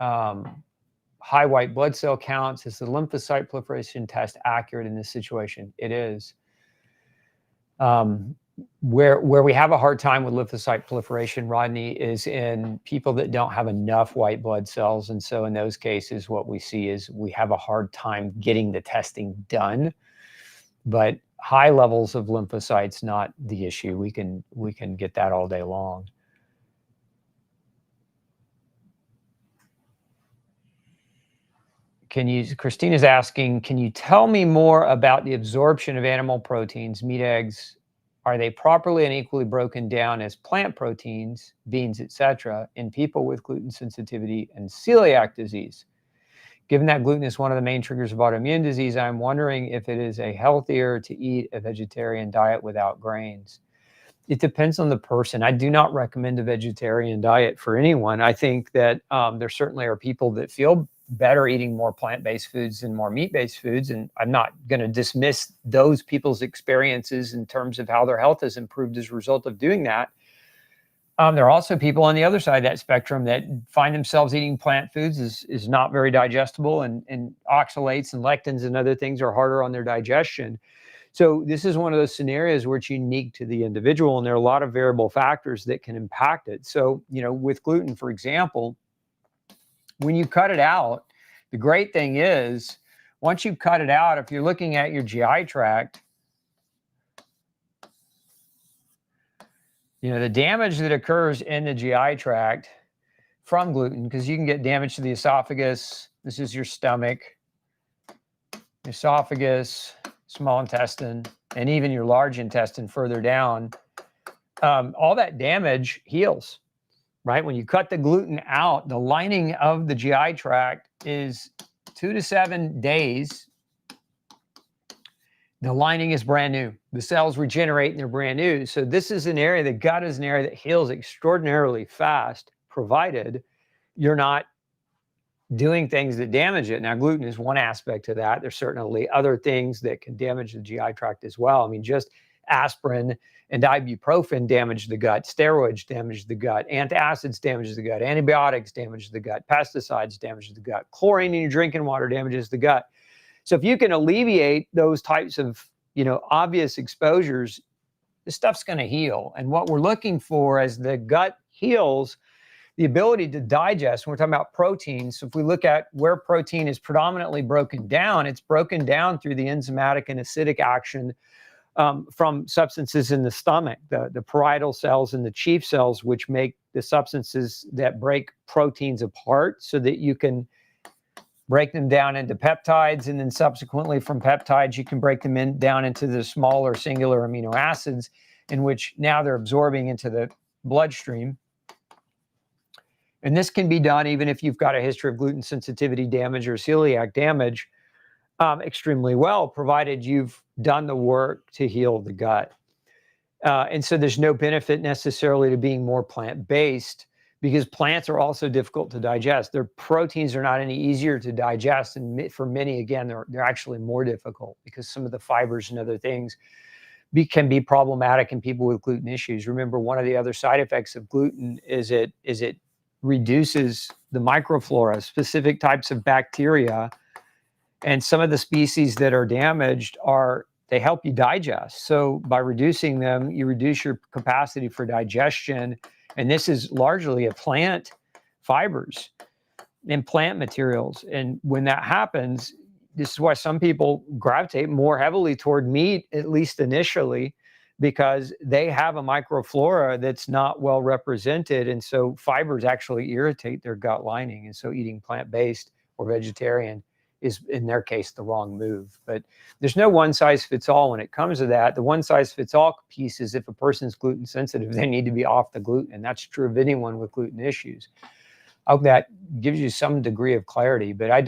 high white blood cell counts. Is the lymphocyte proliferation test accurate in this situation? It is. Where we have a hard time with lymphocyte proliferation, Rodney, is in people that don't have enough white blood cells. And so in those cases, what we see is we have a hard time getting the testing done. But high levels of lymphocytes, not the issue. We can get that all day long. Christina's asking, can you tell me more about the absorption of animal proteins, meat, eggs? Are they properly and equally broken down as plant proteins, beans, etc., in people with gluten sensitivity and celiac disease? Given that gluten is one of the main triggers of autoimmune disease, I'm wondering if it is healthier to eat a vegetarian diet without grains. It depends on the person. I do not recommend a vegetarian diet for anyone. I think that there certainly are people that feel better eating more plant-based foods than more meat-based foods. And I'm not going to dismiss those people's experiences in terms of how their health has improved as a result of doing that. There are also people on the other side of that spectrum that find themselves eating plant foods is not very digestible, and oxalates and lectins and other things are harder on their digestion. So this is one of those scenarios where it's unique to the individual, and there are a lot of variable factors that can impact it. So, with gluten, for example, when you cut it out, the great thing is, once you cut it out, if you're looking at your GI tract, the damage that occurs in the GI tract from gluten, because you can get damage to the esophagus. This is your stomach, esophagus, small intestine, and even your large intestine further down. All that damage heals, right? When you cut the gluten out, the lining of the GI tract is 2 to 7 days. The lining is brand new. The cells regenerate and they're brand new. So this is an area, the gut is an area that heals extraordinarily fast, provided you're not doing things that damage it. Now, gluten is one aspect to that. There's certainly other things that can damage the GI tract as well. I mean, just aspirin and ibuprofen damage the gut, steroids damage the gut, antacids damage the gut, antibiotics damage the gut, pesticides damage the gut, chlorine in your drinking water damages the gut. So if you can alleviate those types of, obvious exposures, the stuff's going to heal. And what we're looking for as the gut heals, the ability to digest, when we're talking about proteins, so if we look at where protein is predominantly broken down, it's broken down through the enzymatic and acidic action from substances in the stomach, the parietal cells and the chief cells, which make the substances that break proteins apart so that you can break them down into peptides, and then subsequently from peptides, you can break them down into the smaller singular amino acids, in which now they're absorbing into the bloodstream. And this can be done even if you've got a history of gluten sensitivity damage or celiac damage extremely well, provided you've done the work to heal the gut. And so there's no benefit necessarily to being more plant-based, because plants are also difficult to digest. Their proteins are not any easier to digest. And for many, again, they're actually more difficult because some of the fibers and other things can be problematic in people with gluten issues. Remember, one of the other side effects of gluten is it reduces the microflora, specific types of bacteria. And some of the species that are damaged they help you digest. So by reducing them, you reduce your capacity for digestion. And this is largely a plant fibers and plant materials. And when that happens, this is why some people gravitate more heavily toward meat, at least initially, because they have a microflora that's not well represented. And so fibers actually irritate their gut lining. And so eating plant-based or vegetarian is, in their case, the wrong move. But there's no one size fits all when it comes to that. The one size fits all piece is if a person's gluten sensitive, they need to be off the gluten. And that's true of anyone with gluten issues. I hope that gives you some degree of clarity. But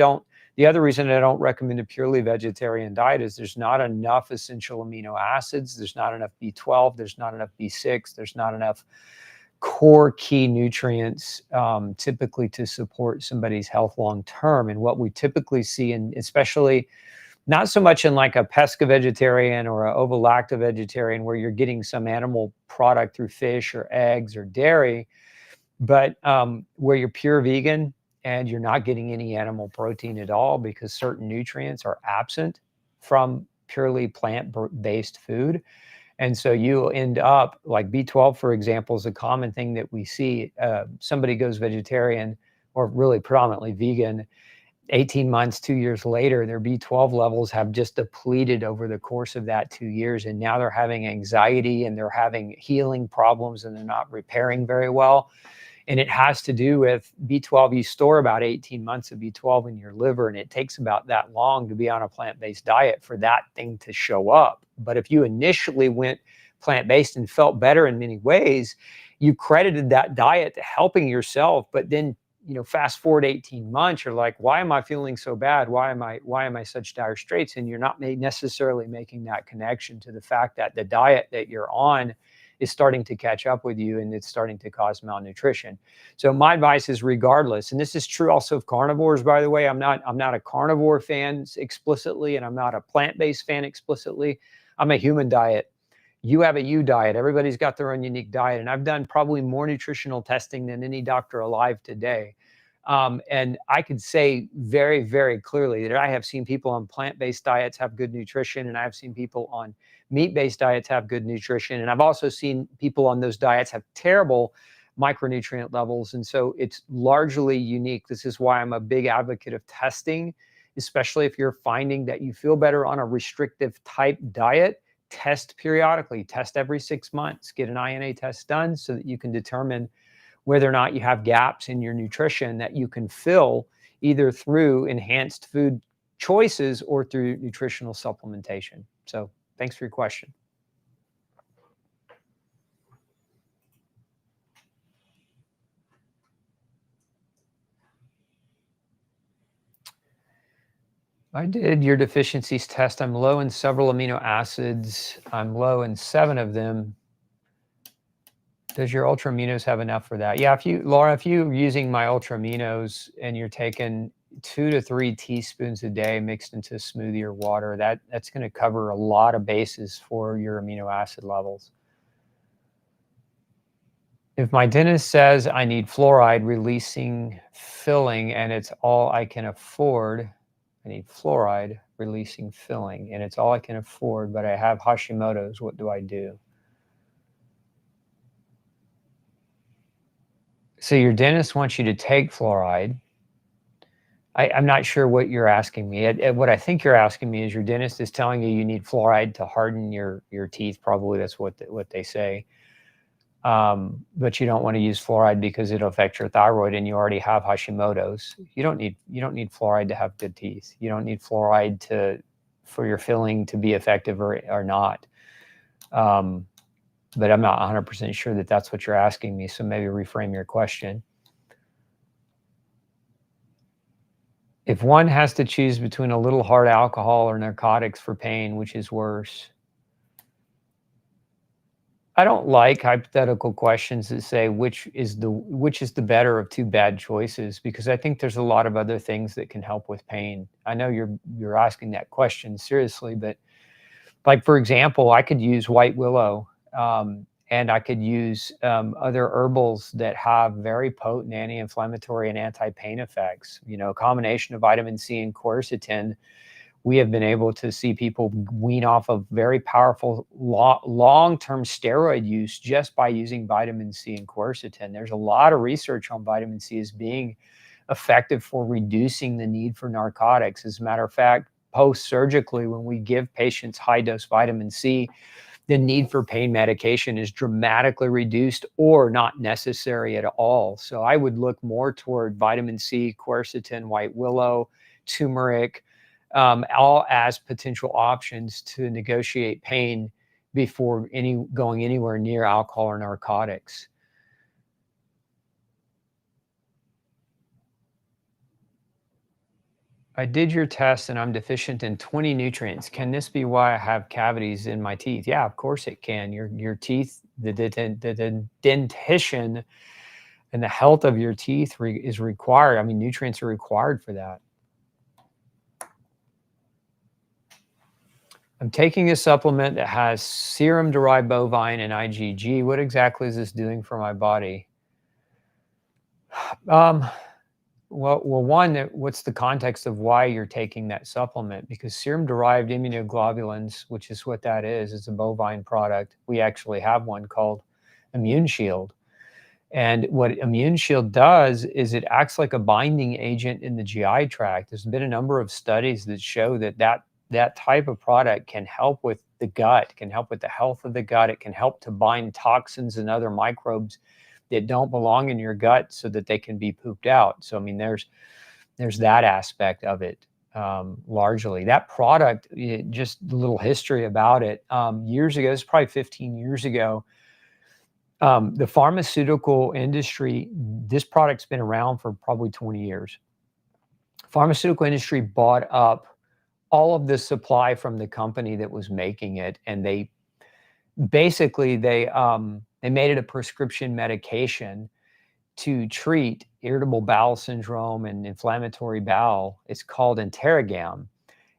the other reason I don't recommend a purely vegetarian diet is there's not enough essential amino acids. There's not enough B12. There's not enough B6. There's not enough core key nutrients, typically to support somebody's health long term. And what we typically see, and especially not so much in like a pesca vegetarian or a ovo-lacto vegetarian where you're getting some animal product through fish or eggs or dairy, but where you're pure vegan and you're not getting any animal protein at all because certain nutrients are absent from purely plant-based food. And so you end up like B12, for example, is a common thing that we see. Somebody goes vegetarian or really predominantly vegan, 18 months, 2 years later, their B12 levels have just depleted over the course of that 2 years. And now they're having anxiety and they're having healing problems and they're not repairing very well. And it has to do with B12. You store about 18 months of B12 in your liver, and it takes about that long to be on a plant-based diet for that thing to show up. But if you initially went plant-based and felt better in many ways, you credited that diet to helping yourself. But then, fast forward 18 months, you're like, why am I feeling so bad? Why am I such dire straits? And you're not necessarily making that connection to the fact that the diet that you're on is starting to catch up with you and it's starting to cause malnutrition. So my advice is, regardless, and this is true also of carnivores, by the way, I'm not a carnivore fan explicitly, and I'm not a plant-based fan explicitly. I'm a human diet. You have a you diet. Everybody's got their own unique diet. And I've done probably more nutritional testing than any doctor alive today. And I could say very, very clearly that I have seen people on plant-based diets have good nutrition, and I have seen people on meat-based diets have good nutrition. And I've also seen people on those diets have terrible micronutrient levels. And so it's largely unique. This is why I'm a big advocate of testing, especially if you're finding that you feel better on a restrictive type diet. Test periodically, test every 6 months, get an INA test done so that you can determine whether or not you have gaps in your nutrition that you can fill either through enhanced food choices or through nutritional supplementation. So thanks for your question. I did your deficiencies test. I'm low in several amino acids. I'm low in 7 of them. Does your ultra aminos have enough for that? Yeah, Laura, if you're using my ultra aminos and you're taking 2 to 3 teaspoons a day mixed into smoothie or water, that's going to cover a lot of bases for your amino acid levels. If my dentist says I need fluoride releasing filling and it's all I can afford, I need fluoride releasing filling and it's all I can afford, but I have Hashimoto's, what do I do? So your dentist wants you to take fluoride. I'm not sure what you're asking me. What I think you're asking me is your dentist is telling you need fluoride to harden your teeth. Probably that's what they say. But you don't want to use fluoride because it'll affect your thyroid, and you already have Hashimoto's. You don't need fluoride to have good teeth. You don't need fluoride for your filling to be effective or not. But I'm not 100% sure that that's what you're asking me. So maybe reframe your question. If one has to choose between a little hard alcohol or narcotics for pain, which is worse? I don't like hypothetical questions that say which is the better of 2 bad choices, because I think there's a lot of other things that can help with pain. I know you're asking that question seriously, but like, for example, I could use white willow, and I could use other herbals that have very potent anti-inflammatory and anti-pain effects. A combination of vitamin C and quercetin. We have been able to see people wean off of very powerful long-term steroid use just by using vitamin C and quercetin. There's a lot of research on vitamin C as being effective for reducing the need for narcotics. As a matter of fact, post-surgically, when we give patients high-dose vitamin C, the need for pain medication is dramatically reduced or not necessary at all. So I would look more toward vitamin C, quercetin, white willow, turmeric, all as potential options to negotiate pain before going anywhere near alcohol or narcotics. I did your test and I'm deficient in 20 nutrients. Can this be why I have cavities in my teeth? Yeah, of course it can. Your teeth, the dentition and the health of your teeth is required. I mean, nutrients are required for that. I'm taking a supplement that has serum-derived bovine and IgG. What exactly is this doing for my body? Well, what's the context of why you're taking that supplement? Because serum-derived immunoglobulins, which is what that is a bovine product. We actually have one called Immune Shield. And what Immune Shield does is it acts like a binding agent in the GI tract. There's been a number of studies that show that type of product can help with the gut, can help with the health of the gut. It can help to bind toxins and other microbes that don't belong in your gut so that they can be pooped out. So, I mean, there's that aspect of it. Largely that product, just a little history about it. Years ago, it's probably 15 years ago, the pharmaceutical industry, this product's been around for probably 20 years. Pharmaceutical industry bought up all of the supply from the company that was making it, and they basically they made it a prescription medication to treat irritable bowel syndrome and inflammatory bowel. It's called Interrogam.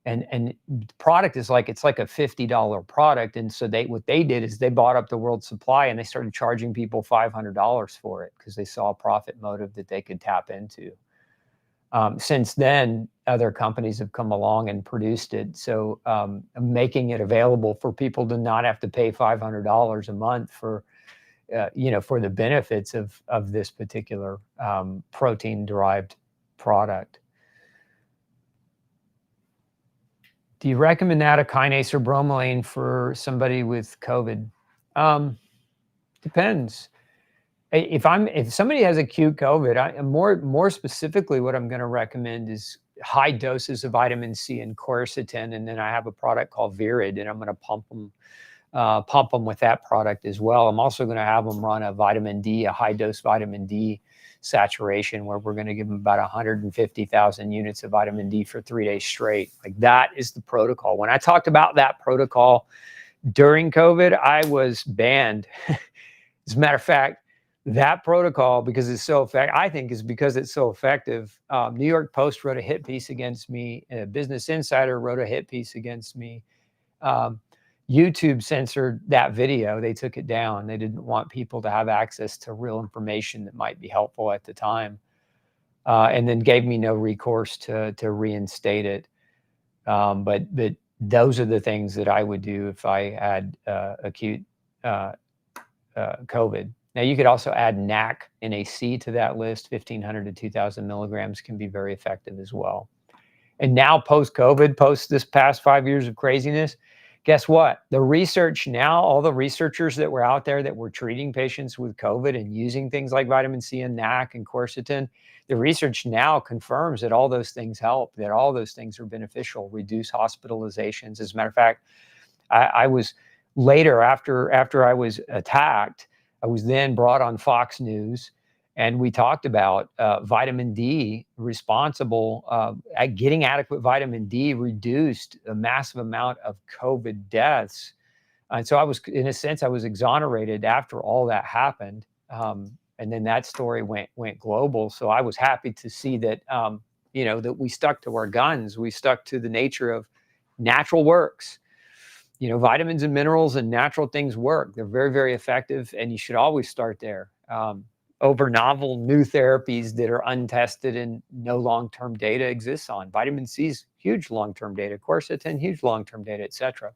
And the product is like, it's like a $50 product. And so what they did is they bought up the world supply and they started charging people $500 for it because they saw a profit motive that they could tap into. Since then, other companies have come along and produced it. So making it available for people to not have to pay $500 a month for, for the benefits of this particular protein-derived product. Do you recommend kinase or bromelain for somebody with COVID? Depends. If somebody has acute COVID, more specifically, what I'm going to recommend is high doses of vitamin C and quercetin, and then I have a product called Virid, and I'm going to pump them with that product as well. I'm also going to have them run a vitamin D, a high dose vitamin D saturation, where we're going to give them about 150,000 units of vitamin D for 3 days straight. Like, that is the protocol. When I talked about that protocol during COVID, I was banned. As a matter of fact, that protocol, because it's so effective, I think is because it's so effective. New York Post wrote a hit piece against me. Business Insider wrote a hit piece against me. YouTube censored that video. They took it down. They didn't want people to have access to real information that might be helpful at the time, and then gave me no recourse to reinstate it. But those are the things that I would do if I had acute COVID. Now, you could also add NAC, NAC to that list. 1,500 to 2,000 milligrams can be very effective as well. And now, post-COVID, post this past 5 years of craziness, guess what? The research now, all the researchers that were out there that were treating patients with COVID and using things like vitamin C and NAC and quercetin, the research now confirms that all those things help, that all those things are beneficial, reduce hospitalizations. As a matter of fact, I was later, after I was attacked, I was then brought on Fox News, and we talked about vitamin D responsible, getting adequate vitamin D reduced a massive amount of COVID deaths. And so I was, in a sense, I was exonerated after all that happened. And then that story went global. So I was happy to see that, that we stuck to our guns. We stuck to the nature of natural works. Vitamins and minerals and natural things work. They're very, very effective, and you should always start there. Over novel new therapies that are untested and no long-term data exists on. Vitamin C's huge long-term data, quercetin, huge long-term data, etc.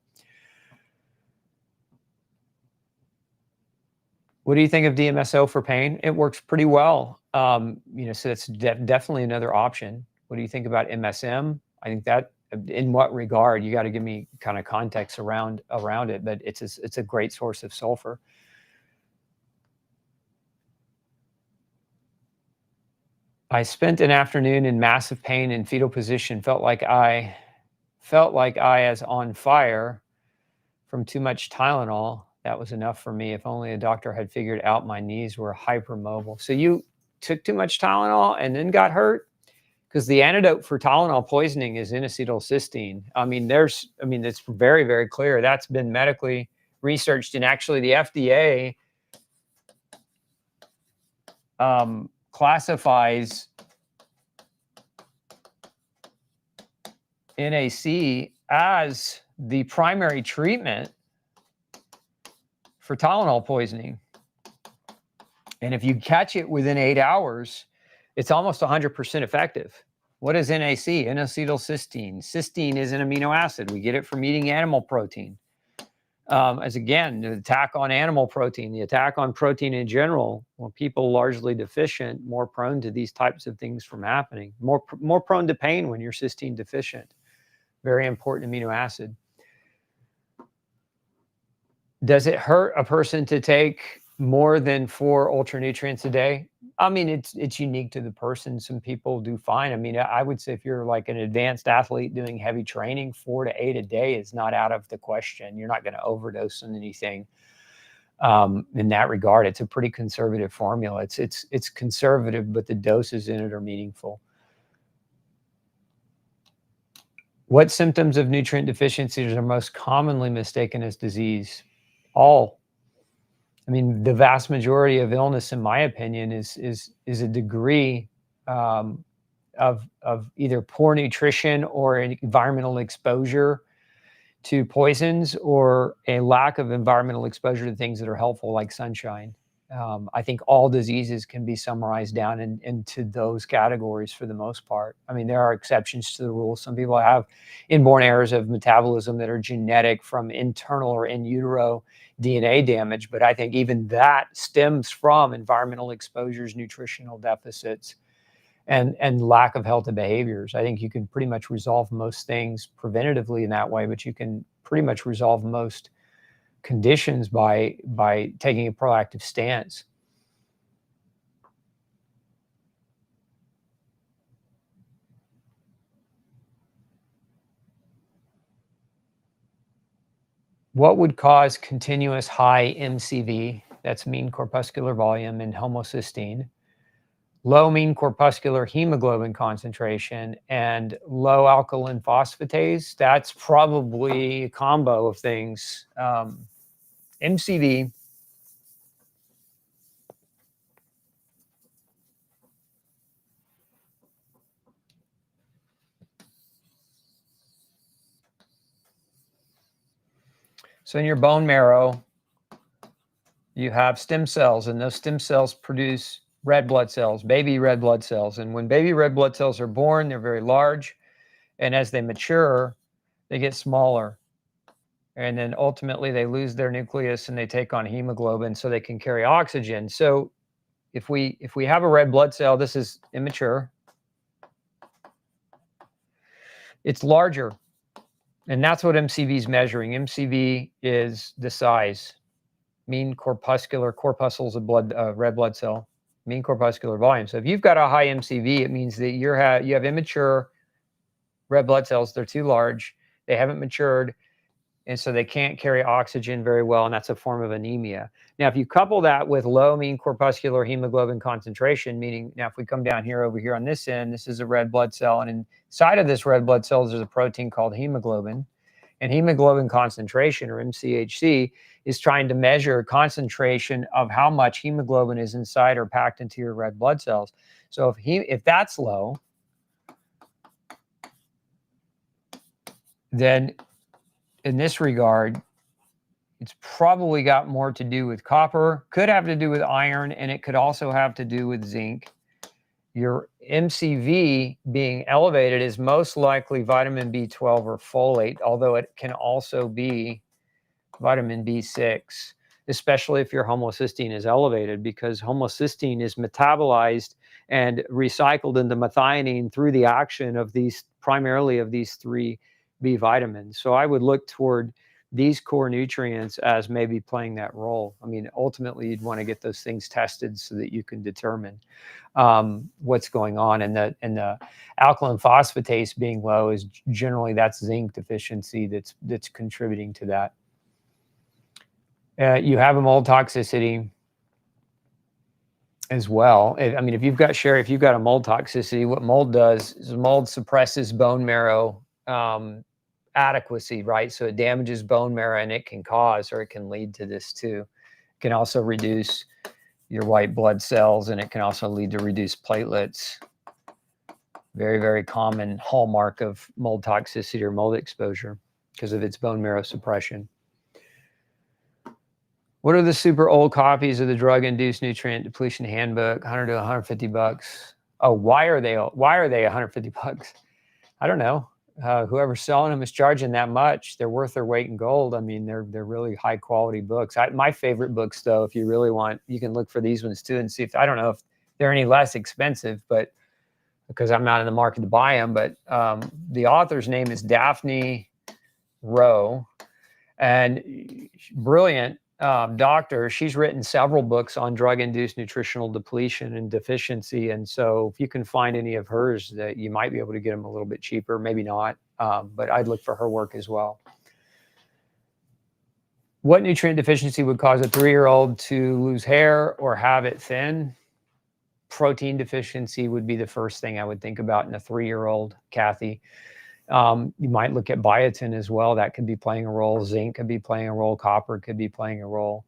What do you think of DMSO for pain? It works pretty well. So that's definitely another option. What do you think about MSM? I think that, in what regard? You got to give me kind of context around it, but it's a great source of sulfur. I spent an afternoon in massive pain in fetal position. Felt like I was on fire from too much Tylenol. That was enough for me. If only a doctor had figured out my knees were hypermobile. So you took too much Tylenol and then got hurt? because the antidote for Tylenol poisoning is N-acetylcysteine. It's very, very clear. That's been medically researched, and actually the FDA classifies NAC as the primary treatment for Tylenol poisoning. And if you catch it within 8 hours, it's almost 100% effective. What is NAC? N-acetylcysteine. Cysteine is an amino acid. We get it from eating animal protein. As again, the attack on animal protein, the attack on protein in general, when people largely deficient, more prone to these types of things from happening, more prone to pain when you're cysteine deficient. Very important amino acid. Does it hurt a person to take more than 4 ultra nutrients a day? I mean, it's unique to the person. Some people do fine. I mean, I would say if you're like an advanced athlete doing heavy training, 4 to 8 a day is not out of the question. You're not going to overdose on anything. In that regard, it's a pretty conservative formula. It's conservative, but the doses in it are meaningful. What symptoms of nutrient deficiencies are most commonly mistaken as disease? All. I mean, the vast majority of illness, in my opinion, is a degree of either poor nutrition or environmental exposure to poisons, or a lack of environmental exposure to things that are helpful, like sunshine. I think all diseases can be summarized down into those categories for the most part. I mean, there are exceptions to the rule. Some people have inborn errors of metabolism that are genetic from internal or in utero DNA damage, but I think even that stems from environmental exposures, nutritional deficits, and lack of healthy behaviors. I think you can pretty much resolve most things preventatively in that way, but you can pretty much resolve most conditions by taking a proactive stance. What would cause continuous high MCV, that's mean corpuscular volume, and homocysteine, low mean corpuscular hemoglobin concentration, and low alkaline phosphatase? That's probably a combo of things. MCV, so in your bone marrow, you have stem cells, and those stem cells produce red blood cells, baby red blood cells. And when baby red blood cells are born, they're very large. And as they mature, they get smaller. And then ultimately they lose their nucleus and they take on hemoglobin so they can carry oxygen. So if we have a red blood cell, this is immature, it's larger. And that's what MCV is measuring. MCV is the size, mean corpuscles of blood, red blood cell, mean corpuscular volume. So if you've got a high MCV, it means that you have immature red blood cells. They're too large. They haven't matured. And so they can't carry oxygen very well, and that's a form of anemia. Now, if you couple that with low mean corpuscular hemoglobin concentration, meaning now if we come down here over here on this end, this is a red blood cell, and inside of this red blood cell, there's a protein called hemoglobin. And hemoglobin concentration, or MCHC, is trying to measure concentration of how much hemoglobin is inside or packed into your red blood cells. So if that's low, then in this regard, it's probably got more to do with copper, could have to do with iron, and it could also have to do with zinc. Your MCV being elevated is most likely vitamin B12 or folate, although it can also be vitamin B6, especially if your homocysteine is elevated, because homocysteine is metabolized and recycled into methionine through the action of primarily of these 3 B vitamins. So I would look toward these core nutrients as maybe playing that role. I mean, ultimately, you'd want to get those things tested so that you can determine what's going on. And the alkaline phosphatase being low is generally, that's zinc deficiency that's contributing to that. You have a mold toxicity. as well. I mean, if you've got, Sherry, if you've got a mold toxicity, what mold does is mold suppresses bone marrow adequacy, right? So it damages bone marrow, and it can cause, or it can lead to this too. It can also reduce your white blood cells, and it can also lead to reduced platelets. Very, very common hallmark of mold toxicity or mold exposure because of its bone marrow suppression. What are the super old copies of the Drug-Induced Nutrient Depletion Handbook? 100 to 150 bucks. Oh, why are they 150 bucks? I don't know. Whoever's selling them is charging that much. They're worth their weight in gold. I mean, they're really high quality books. My favorite books, though, if you really want, you can look for these ones too and see if, I don't know if they're any less expensive, but because I'm not in the market to buy them. But the author's name is Daphne Rowe, and brilliant doctor. She's written several books on drug-induced nutritional depletion and deficiency. And so if you can find any of hers, that you might be able to get them a little bit cheaper, maybe not, but I'd look for her work as well. What nutrient deficiency would cause a 3-year-old to lose hair or have it thin? Protein deficiency would be the first thing I would think about in a 3-year-old, Kathy. You might look at biotin as well. That could be playing a role. Zinc could be playing a role. Copper could be playing a role.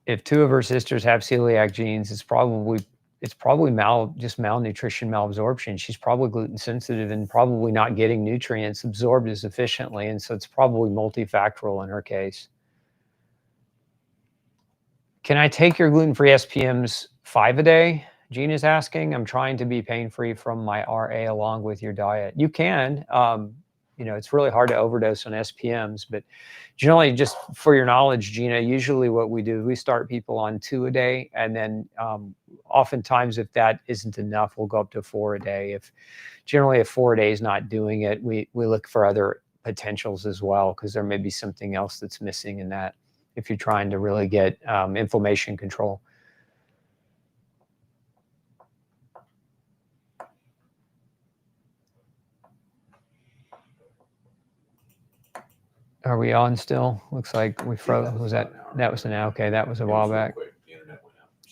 If 2 of her sisters have celiac genes, it's probably just malnutrition, malabsorption. She's probably gluten sensitive and probably not getting nutrients absorbed as efficiently. And so it's probably multifactorial in her case. Can I take your gluten-free SPMs 5 a day? Gene is asking. I'm trying to be pain-free from my RA along with your diet. You can. You know, it's really hard to overdose on SPMs, but generally, just for your knowledge, Gina, usually what we do, we start people on 2 a day, and then oftentimes if that isn't enough, we'll go up to 4 a day. Generally if 4 a day is not doing it, we look for other potentials as well, because there may be something else that's missing in that if you're trying to really get inflammation control. Are we on still? Looks like we froze. Yeah, was that was an okay? That was a while back. The internet went out for a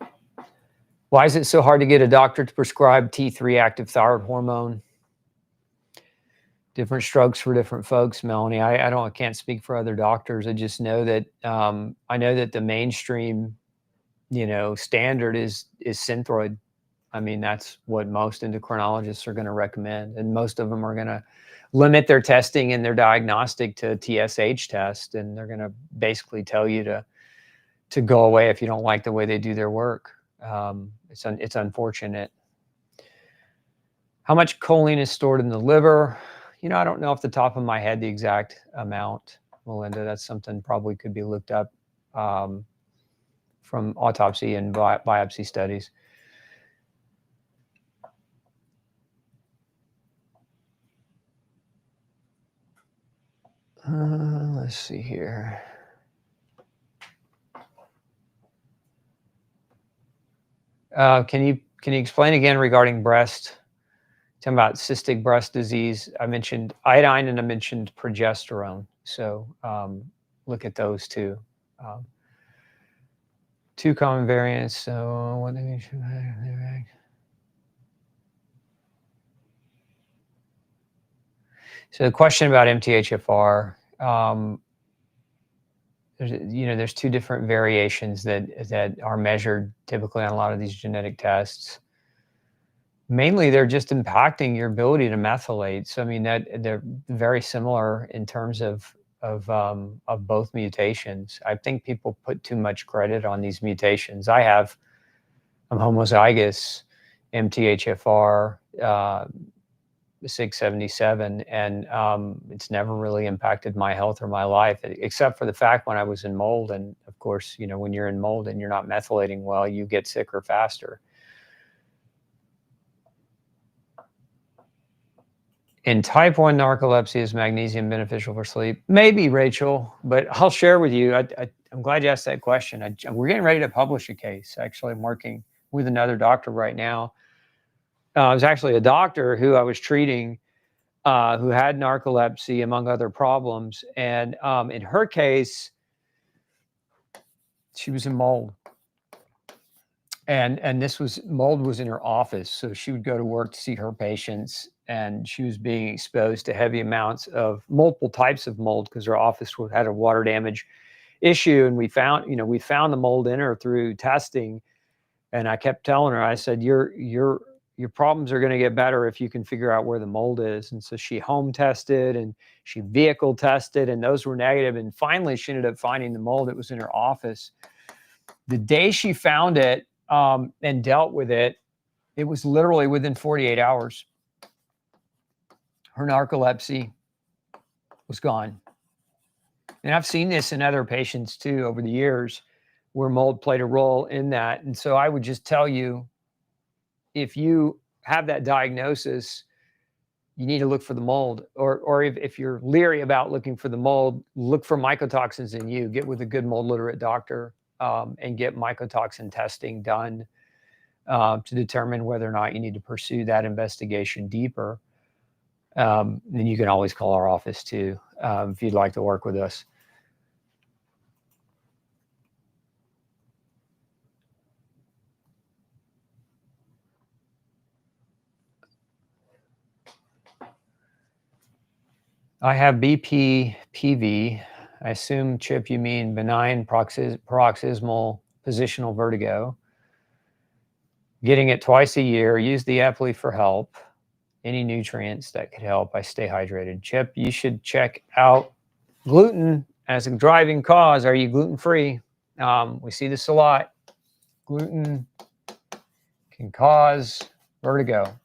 second. Why is it so hard to get a doctor to prescribe T3 active thyroid hormone? Different strokes for different folks, Melanie. I can't speak for other doctors. I just know that I know that the mainstream, standard is Synthroid. I mean, that's what most endocrinologists are going to recommend, and most of them are going to limit their testing and their diagnostic to TSH test, and they're going to basically tell you to go away if you don't like the way they do their work. It's unfortunate. How much choline is stored in the liver? I don't know off the top of my head the exact amount, Melinda. That's something probably could be looked up from autopsy and biopsy studies. Let's see here. Can you explain again regarding breast? Talking about cystic breast disease. I mentioned iodine and I mentioned progesterone. So look at those two. 2 common variants. So what do we should have? So the question about MTHFR, there's 2 different variations that are measured typically on a lot of these genetic tests. Mainly, they're just impacting your ability to methylate. So I mean that they're very similar in terms of both mutations. I think people put too much credit on these mutations. I'm homozygous MTHFR 677, and it's never really impacted my health or my life, except for the fact when I was in mold. And of course, when you're in mold and you're not methylating well, you get sicker faster. In type 1 narcolepsy, is magnesium beneficial for sleep? Maybe, Rachel, but I'll share with you. I'm glad you asked that question. We're getting ready to publish a case. Actually, I'm working with another doctor right now it was actually a doctor who I was treating who had narcolepsy, among other problems. And in her case, she was in mold. And this was mold was in her office. So she would go to work to see her patients, and she was being exposed to heavy amounts of multiple types of mold because her office had a water damage issue. And we found the mold in her through testing. And I kept telling her, I said, your problems are going to get better if you can figure out where the mold is. And so she home tested and she vehicle tested, and those were negative. And finally, she ended up finding the mold that was in her office. The day she found it and dealt with it, it was literally within 48 hours. Her narcolepsy was gone. And I've seen this in other patients too over the years where mold played a role in that. And so I would just tell you, if you have that diagnosis, you need to look for the mold. Or if you're leery about looking for the mold, look for mycotoxins in you. Get with a good mold literate doctor and get mycotoxin testing done to determine whether or not you need to pursue that investigation deeper. Then you can always call our office too if you'd like to work with us. I have BPPV. I assume, Chip, you mean benign paroxysmal positional vertigo. Getting it twice a year. Use the Epley for help. Any nutrients that could help. I stay hydrated. Chip, you should check out gluten as a driving cause. Are you gluten-free? We see this a lot. Gluten can cause vertigo.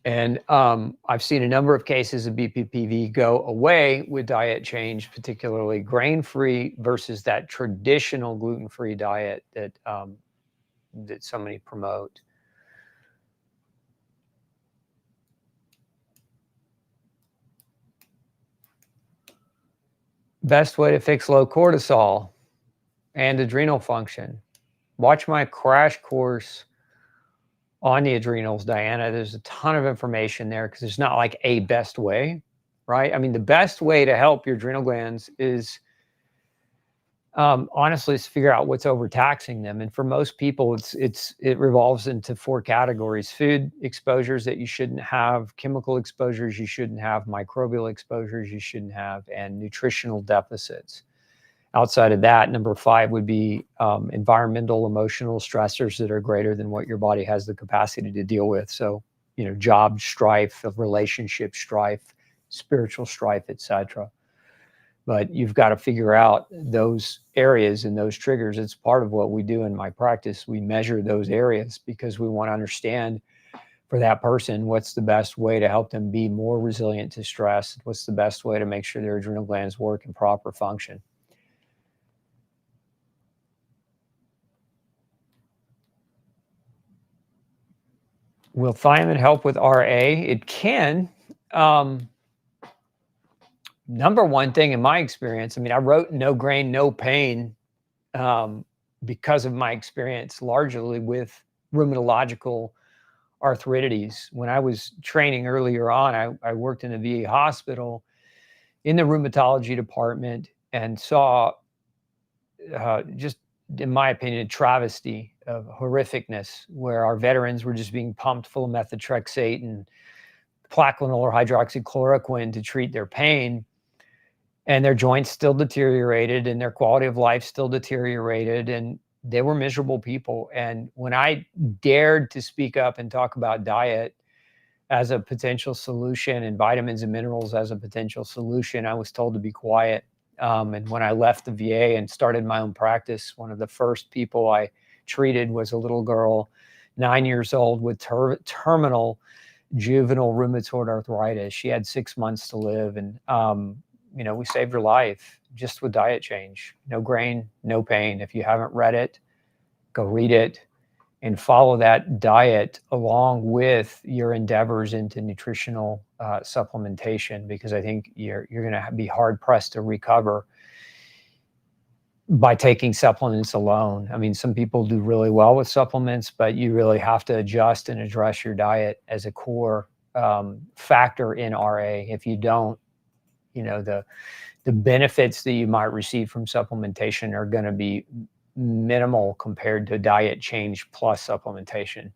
And I've seen a number of cases of BPPV go away with diet change, particularly grain-free versus that traditional gluten-free diet that so many promote. Best way to fix low cortisol and adrenal function. Watch my crash course on the adrenals, Diana. There's a ton of information there because there's not like a best way, right? I mean, the best way to help your adrenal glands is honestly is to figure out what's overtaxing them. And for most people, it revolves into 4 categories: food exposures that you shouldn't have, chemical exposures you shouldn't have, microbial exposures you shouldn't have, and nutritional deficits. Outside of that, number 5 would be environmental, emotional stressors that are greater than what your body has the capacity to deal with. So, job strife, relationship strife, spiritual strife, etc. But you've got to figure out those areas and those triggers. It's part of what we do in my practice. We measure those areas because we want to understand for that person what's the best way to help them be more resilient to stress. What's the best way to make sure their adrenal glands work in proper function. Will thiamine help with RA? It can. Number one thing in my experience, I mean, I wrote No Grain, No Pain because of my experience largely with rheumatological arthritides. When I was training earlier on, I worked in a VA hospital in the rheumatology department and saw just, in my opinion, a travesty of horrificness where our veterans were just being pumped full of methotrexate and Plaquenil or hydroxychloroquine to treat their pain, and their joints still deteriorated and their quality of life still deteriorated, and they were miserable people. And when I dared to speak up and talk about diet as a potential solution and vitamins and minerals as a potential solution, I was told to be quiet. And when I left the VA and started my own practice, one of the first people I treated was a little girl, 9 years old, with terminal juvenile rheumatoid arthritis. She had 6 months to live. And, we saved her life just with diet change. No Grain, No Pain. If you haven't read it, go read it and follow that diet along with your endeavors into nutritional supplementation, because I think you're going to be hard pressed to recover by taking supplements alone. I mean, some people do really well with supplements, but you really have to adjust and address your diet as a core factor in RA. If you don't, you know, the benefits that you might receive from supplementation are going to be minimal compared to diet change plus supplementation.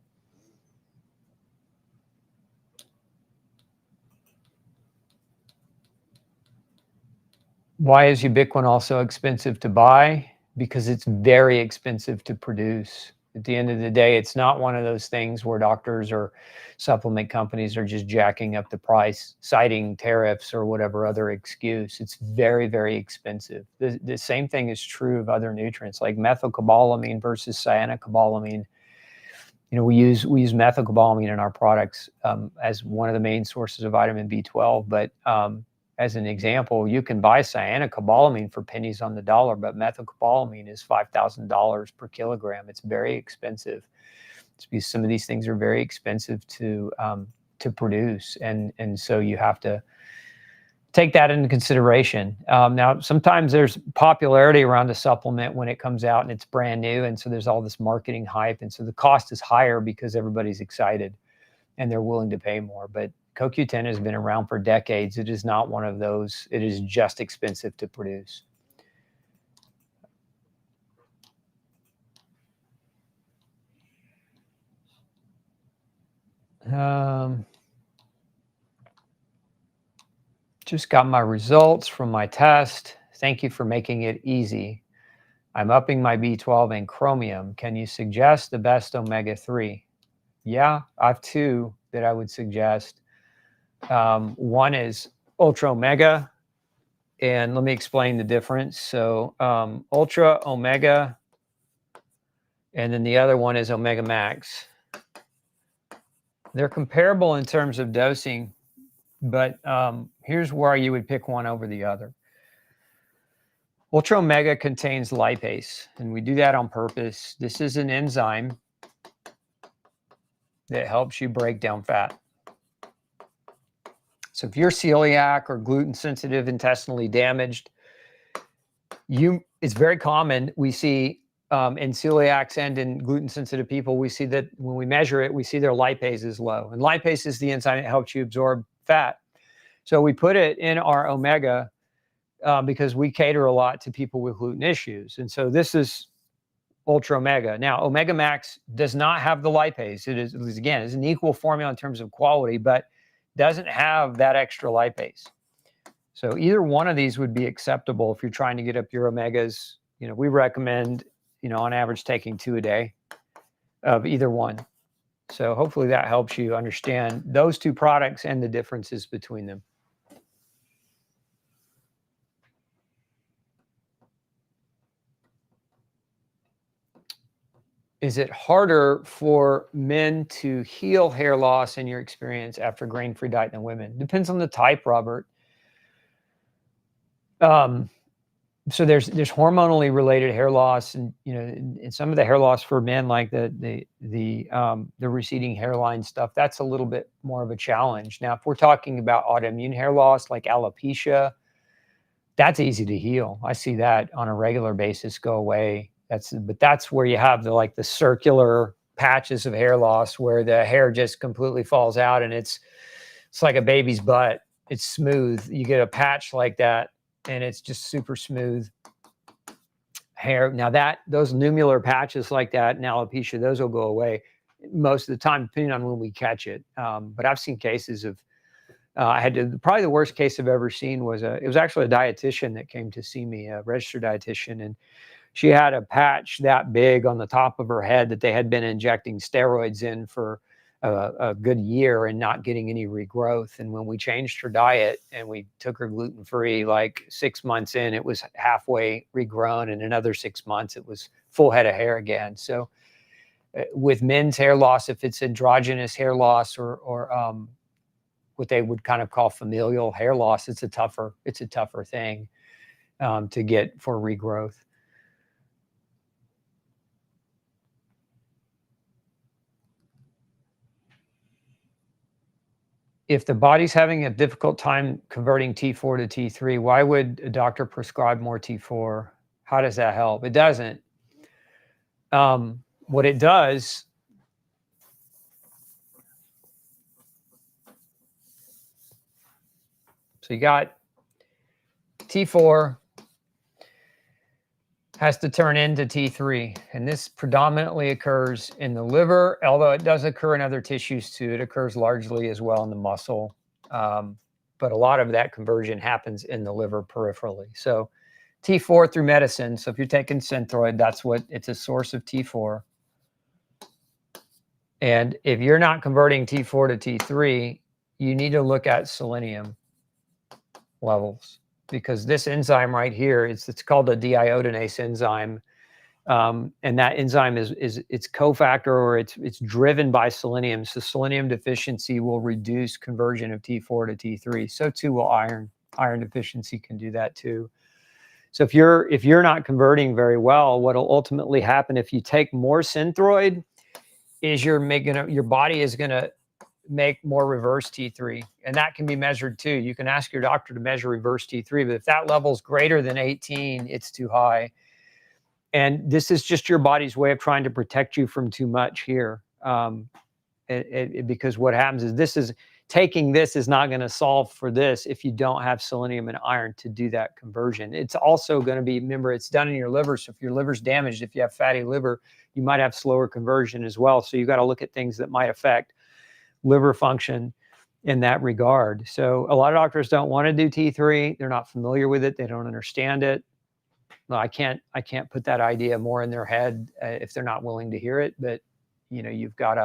Why is ubiquinol so expensive to buy? Because it's very expensive to produce. At the end of the day, it's not one of those things where doctors or supplement companies are just jacking up the price, citing tariffs or whatever other excuse. It's very, very expensive. The same thing is true of other nutrients like methylcobalamin versus cyanocobalamin. You know, we use methylcobalamin in our products as one of the main sources of vitamin B12, but as an example, you can buy cyanocobalamin for pennies on the dollar, but methylcobalamin is $5,000 per kilogram. It's very expensive. It's because some of these things are very expensive to produce, and so you have to take that into consideration. Now, sometimes there's popularity around a supplement when it comes out and it's brand new, and so there's all this marketing hype, and so the cost is higher because everybody's excited and they're willing to pay more. But CoQ10 has been around for decades. It is not one of those. It is just expensive to produce. Just got my results from my test. Thank you for making it easy. I'm upping my B12 and chromium. Can you suggest the best omega-3? Yeah, I have two that I would suggest. One is Ultra Omega, and let me explain the difference. So Ultra Omega, and then the other one is Omega Max. They're comparable in terms of dosing, but here's where you would pick one over the other. Ultra Omega contains lipase, and we do that on purpose. This is an enzyme that helps you break down fat. So if you're celiac or gluten sensitive, intestinally damaged, it's very common. We see in celiacs and in gluten sensitive people, we see that when we measure it, we see their lipase is low. And lipase is the enzyme that helps you absorb fat. So we put it in our omega because we cater a lot to people with gluten issues. And so this is Ultra Omega. Now, Omega Max does not have the lipase. It is, again, it's an equal formula in terms of quality, but doesn't have that extra lipase. So either one of these would be acceptable if you're trying to get up your omegas. You know, we recommend, you know, on average taking 2 a day of either one. So hopefully that helps you understand those two products and the differences between them. Is it harder for men to heal hair loss in your experience after grain-free diet than women? Depends on the type, Robert. So there's hormonally related hair loss, and you know, and some of the hair loss for men, like the receding hairline stuff, that's a little bit more of a challenge. Now, if we're talking about autoimmune hair loss like alopecia, that's easy to heal. I see that on a regular basis go away. But that's where you have the circular patches of hair loss where the hair just completely falls out, and it's like a baby's butt. It's smooth. You get a patch like that, and it's just super smooth hair. Now those nummular patches like that in alopecia, those will go away most of the time, depending on when we catch it. But I've seen cases of, probably the worst case I've ever seen was it was actually a dietitian that came to see me, a registered dietitian, and she had a patch that big on the top of her head that they had been injecting steroids in for a good year and not getting any regrowth. And when we changed her diet and we took her gluten-free, like 6 months in, it was halfway regrown, and another 6 months, it was full head of hair again. So with men's hair loss, if it's androgynous hair loss or what they would kind of call familial hair loss, it's a tougher thing to get for regrowth. If the body's having a difficult time converting T4 to T3, why would a doctor prescribe more T4? How does that help? It doesn't. What it does, so you got T4 has to turn into T3, and this predominantly occurs in the liver, although it does occur in other tissues too. It occurs largely as well in the muscle, but a lot of that conversion happens in the liver peripherally. So T4 through medicine, so if you're taking Synthroid, that's what, it's a source of T4. And if you're not converting T4 to T3, you need to look at selenium levels, because this enzyme right here, it's called a deiodinase enzyme, and that enzyme is its cofactor, or it's driven by selenium. So selenium deficiency will reduce conversion of T4 to T3. So too will iron. Iron deficiency can do that too. So if you're not converting very well, what will ultimately happen if you take more Synthroid is your body is gonna make more reverse T3, and that can be measured too. You can ask your doctor to measure reverse T3, but if that level is greater than 18, it's too high. And this is just your body's way of trying to protect you from too much here. Because what happens is taking this is not going to solve for this if you don't have selenium and iron to do that conversion. It's also going to be, remember, it's done in your liver. So if your liver's damaged, if you have fatty liver, you might have slower conversion as well. So you got to look at things that might affect liver function in that regard. So a lot of doctors don't want to do T3. They're not familiar with it. They don't understand it. Well, I can't put that idea more in their head if they're not willing to hear it. But you've got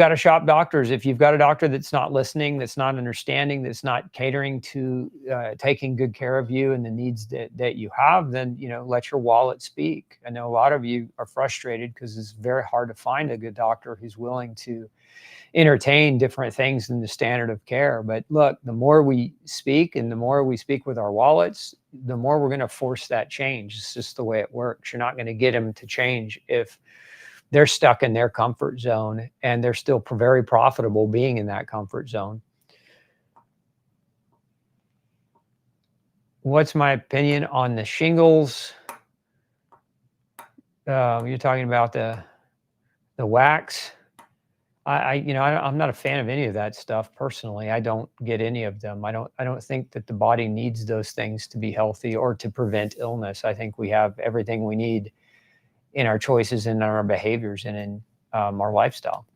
to shop doctors. If you've got a doctor that's not listening, that's not understanding, that's not catering to taking good care of you and the needs that you have, then let your wallet speak. I know a lot of you are frustrated because it's very hard to find a good doctor who's willing to entertain different things than the standard of care. But look, the more we speak and the more we speak with our wallets, the more we're going to force that change. It's just the way it works. You're not going to get them to change if they're stuck in their comfort zone, and they're still very profitable being in that comfort zone. What's my opinion on the shingles? You're talking about the wax. I'm not a fan of any of that stuff personally. I don't get any of them. I don't think that the body needs those things to be healthy or to prevent illness. I think we have everything we need in our choices and in our behaviors and in our lifestyle.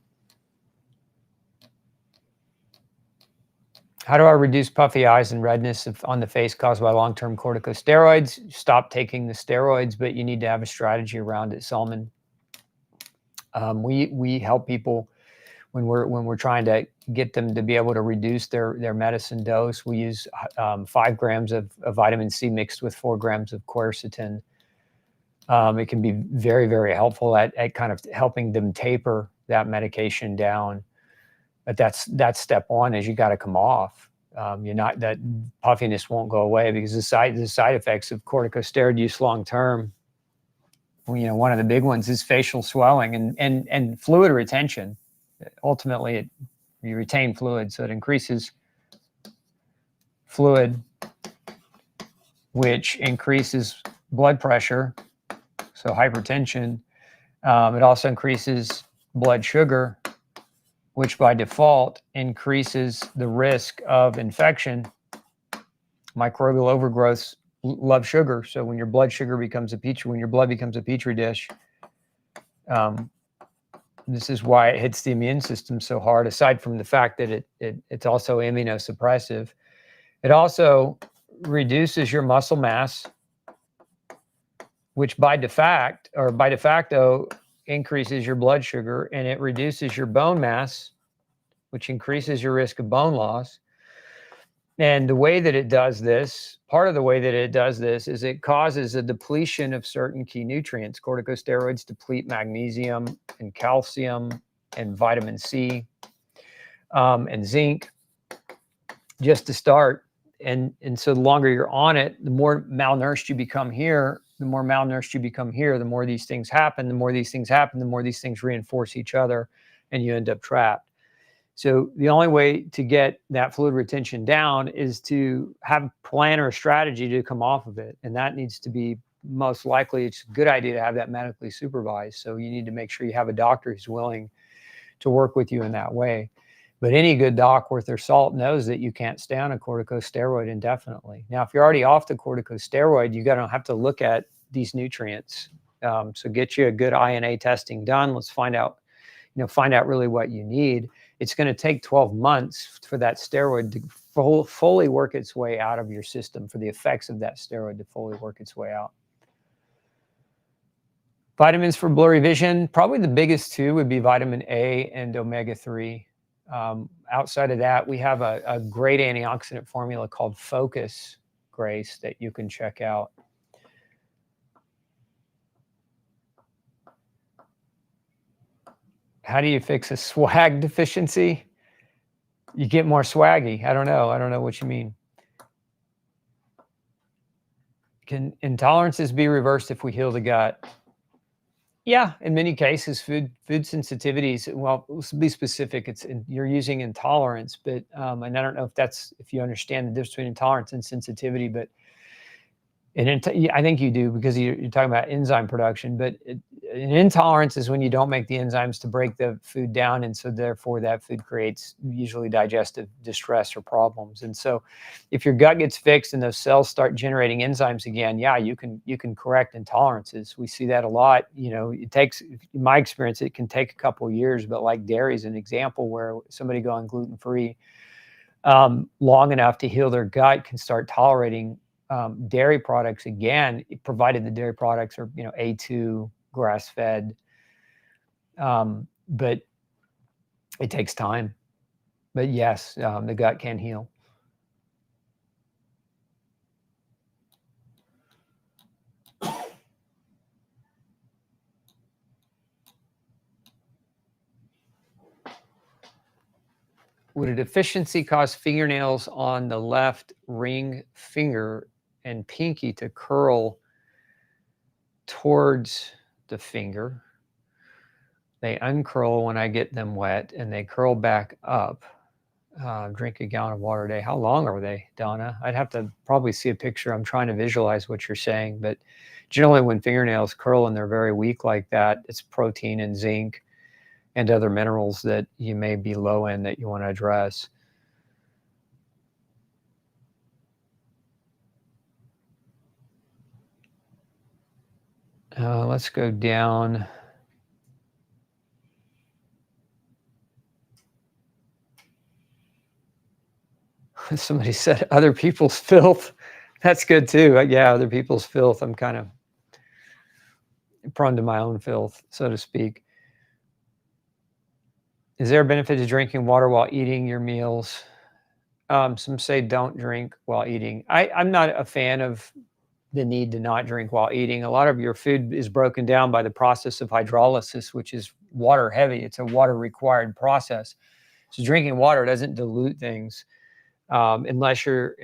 How do I reduce puffy eyes and redness on the face caused by long-term corticosteroids? Stop taking the steroids, but you need to have a strategy around it, Salman. We help people when we're trying to get them to be able to reduce their medicine dose. We use 5 grams of vitamin C mixed with 4 grams of quercetin. It can be very, very helpful at kind of helping them taper that medication down. But that's step one, is you got to come off. That puffiness won't go away because the side effects of corticosteroid use long term. One of the big ones is facial swelling and fluid retention. Ultimately, you retain fluid, so it increases fluid, which increases blood pressure, so hypertension. It also increases blood sugar, which by default increases the risk of infection. Microbial overgrowths love sugar, so when your blood becomes a petri dish, this is why it hits the immune system so hard. Aside from the fact that it's also immunosuppressive, it also reduces your muscle mass, which by de facto increases your blood sugar, and it reduces your bone mass, which increases your risk of bone loss. And the way that it does this, part of the way that it does this, is it causes a depletion of certain key nutrients. Corticosteroids deplete magnesium and calcium and vitamin C and zinc, just to start. And so the longer you're on it, the more malnourished you become here. The more malnourished you become here, the more these things happen. The more these things happen, the more these things reinforce each other, and you end up trapped. So the only way to get that fluid retention down is to have a plan or a strategy to come off of it. And that needs to be, most likely, it's a good idea to have that medically supervised. So you need to make sure you have a doctor who's willing to work with you in that way. But any good doc worth their salt knows that you can't stay on a corticosteroid indefinitely. Now, if you're already off the corticosteroid, you got to have to look at these nutrients. So get you a good INA testing done. Let's find out really what you need. It's going to take 12 months for that steroid to fully work its way out of your system, for the effects of that steroid to fully work its way out. Vitamins for blurry vision, probably the biggest two would be vitamin A and omega-3. Outside of that, we have a great antioxidant formula called Focus, Grace, that you can check out. How do you fix a swag deficiency? You get more swaggy. I don't know what you mean. Can intolerances be reversed if we heal the gut? Yeah, in many cases, food sensitivities. Well, let's be specific. You're using intolerance, but and I don't know if you understand the difference between intolerance and sensitivity, but I think you do, because you're talking about enzyme production. But an intolerance is when you don't make the enzymes to break the food down, and so therefore that food creates usually digestive distress or problems. And so, if your gut gets fixed and those cells start generating enzymes again, yeah, you can correct intolerances. We see that a lot. It takes, in my experience, it can take a couple of years. But like dairy is an example where somebody going gluten-free long enough to heal their gut can start tolerating dairy products again, provided the dairy products are A2, grass-fed. But it takes time. But yes, the gut can heal. Would a deficiency cause fingernails on the left ring finger and pinky to curl towards the finger? They uncurl when I get them wet, and they curl back up. Drink a gallon of water a day. How long are they, Donna? I'd have to probably see a picture. I'm trying to visualize what you're saying. But generally, when fingernails curl and they're very weak like that, it's protein and zinc and other minerals that you may be low in that you want to address. Let's go down. Somebody said other people's filth. That's good too. Yeah, other people's filth. I'm kind of prone to my own filth, so to speak. Is there a benefit to drinking water while eating your meals? Some say don't drink while eating. I'm not a fan of the need to not drink while eating. A lot of your food is broken down by the process of hydrolysis, which is water heavy. It's a water required process. So drinking water doesn't dilute things unless you're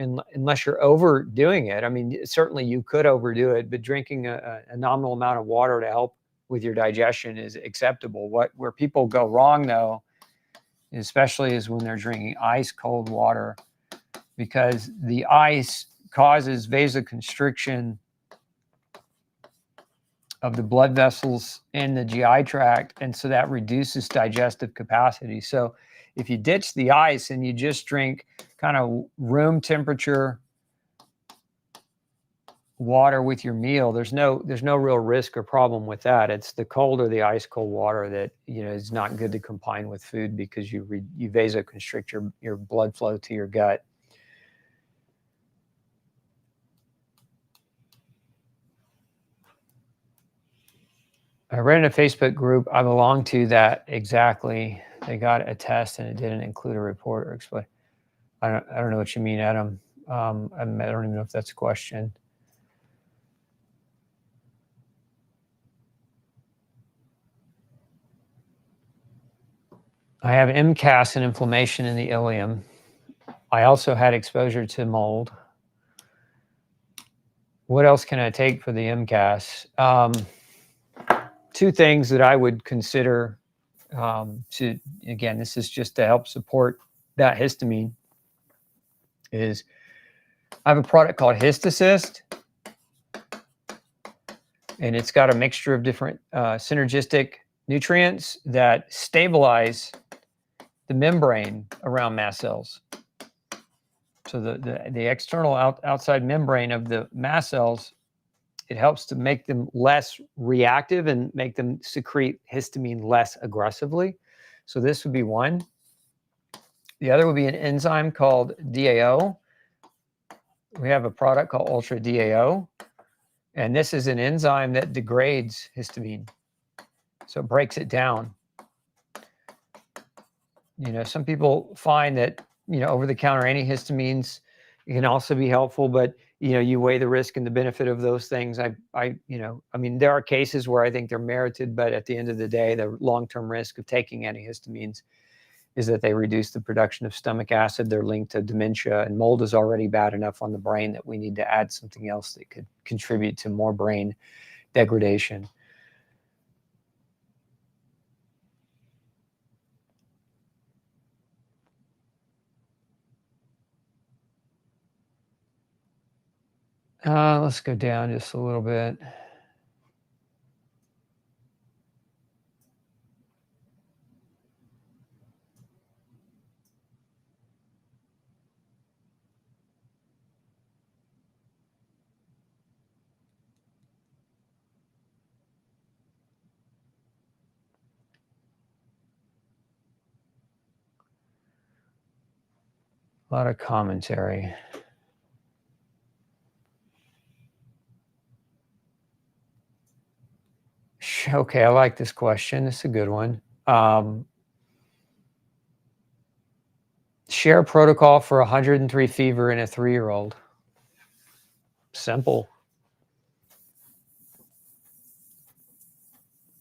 overdoing it. I mean, certainly you could overdo it, but drinking a nominal amount of water to help with your digestion is acceptable. Where people go wrong, though, especially, is when they're drinking ice cold water, because the ice causes vasoconstriction of the blood vessels in the GI tract, and so that reduces digestive capacity. So if you ditch the ice and you just drink kind of room temperature water with your meal, there's no real risk or problem with that. It's the cold or the ice cold water that is not good to combine with food, because you vasoconstrict your blood flow to your gut. I read in a Facebook group I belong to that exactly. They got a test and it didn't include a report or explain. I don't know what you mean, Adam. I don't even know if that's a question. I have MCAS and inflammation in the ileum. I also had exposure to mold. What else can I take for the MCAS? Two things that I would consider Again, this is just to help support that histamine. Is I have a product called HistaSyst, and it's got a mixture of different synergistic nutrients that stabilize the membrane around mast cells. So the external outside membrane of the mast cells, it helps to make them less reactive and make them secrete histamine less aggressively. So this would be one. The other would be an enzyme called DAO. We have a product called Ultra DAO, and this is an enzyme that degrades histamine. So it breaks it down. Some people find that, over-the-counter antihistamines can also be helpful, but, you weigh the risk and the benefit of those things. There are cases where I think they're merited, but at the end of the day, the long-term risk of taking antihistamines is that they reduce the production of stomach acid. They're linked to dementia, and mold is already bad enough on the brain that we need to add something else that could contribute to more brain degradation. Let's go down just a little bit. A lot of commentary. Okay, I like this question. It's a good one. Share protocol for 103 fever in a 3-year-old. Simple.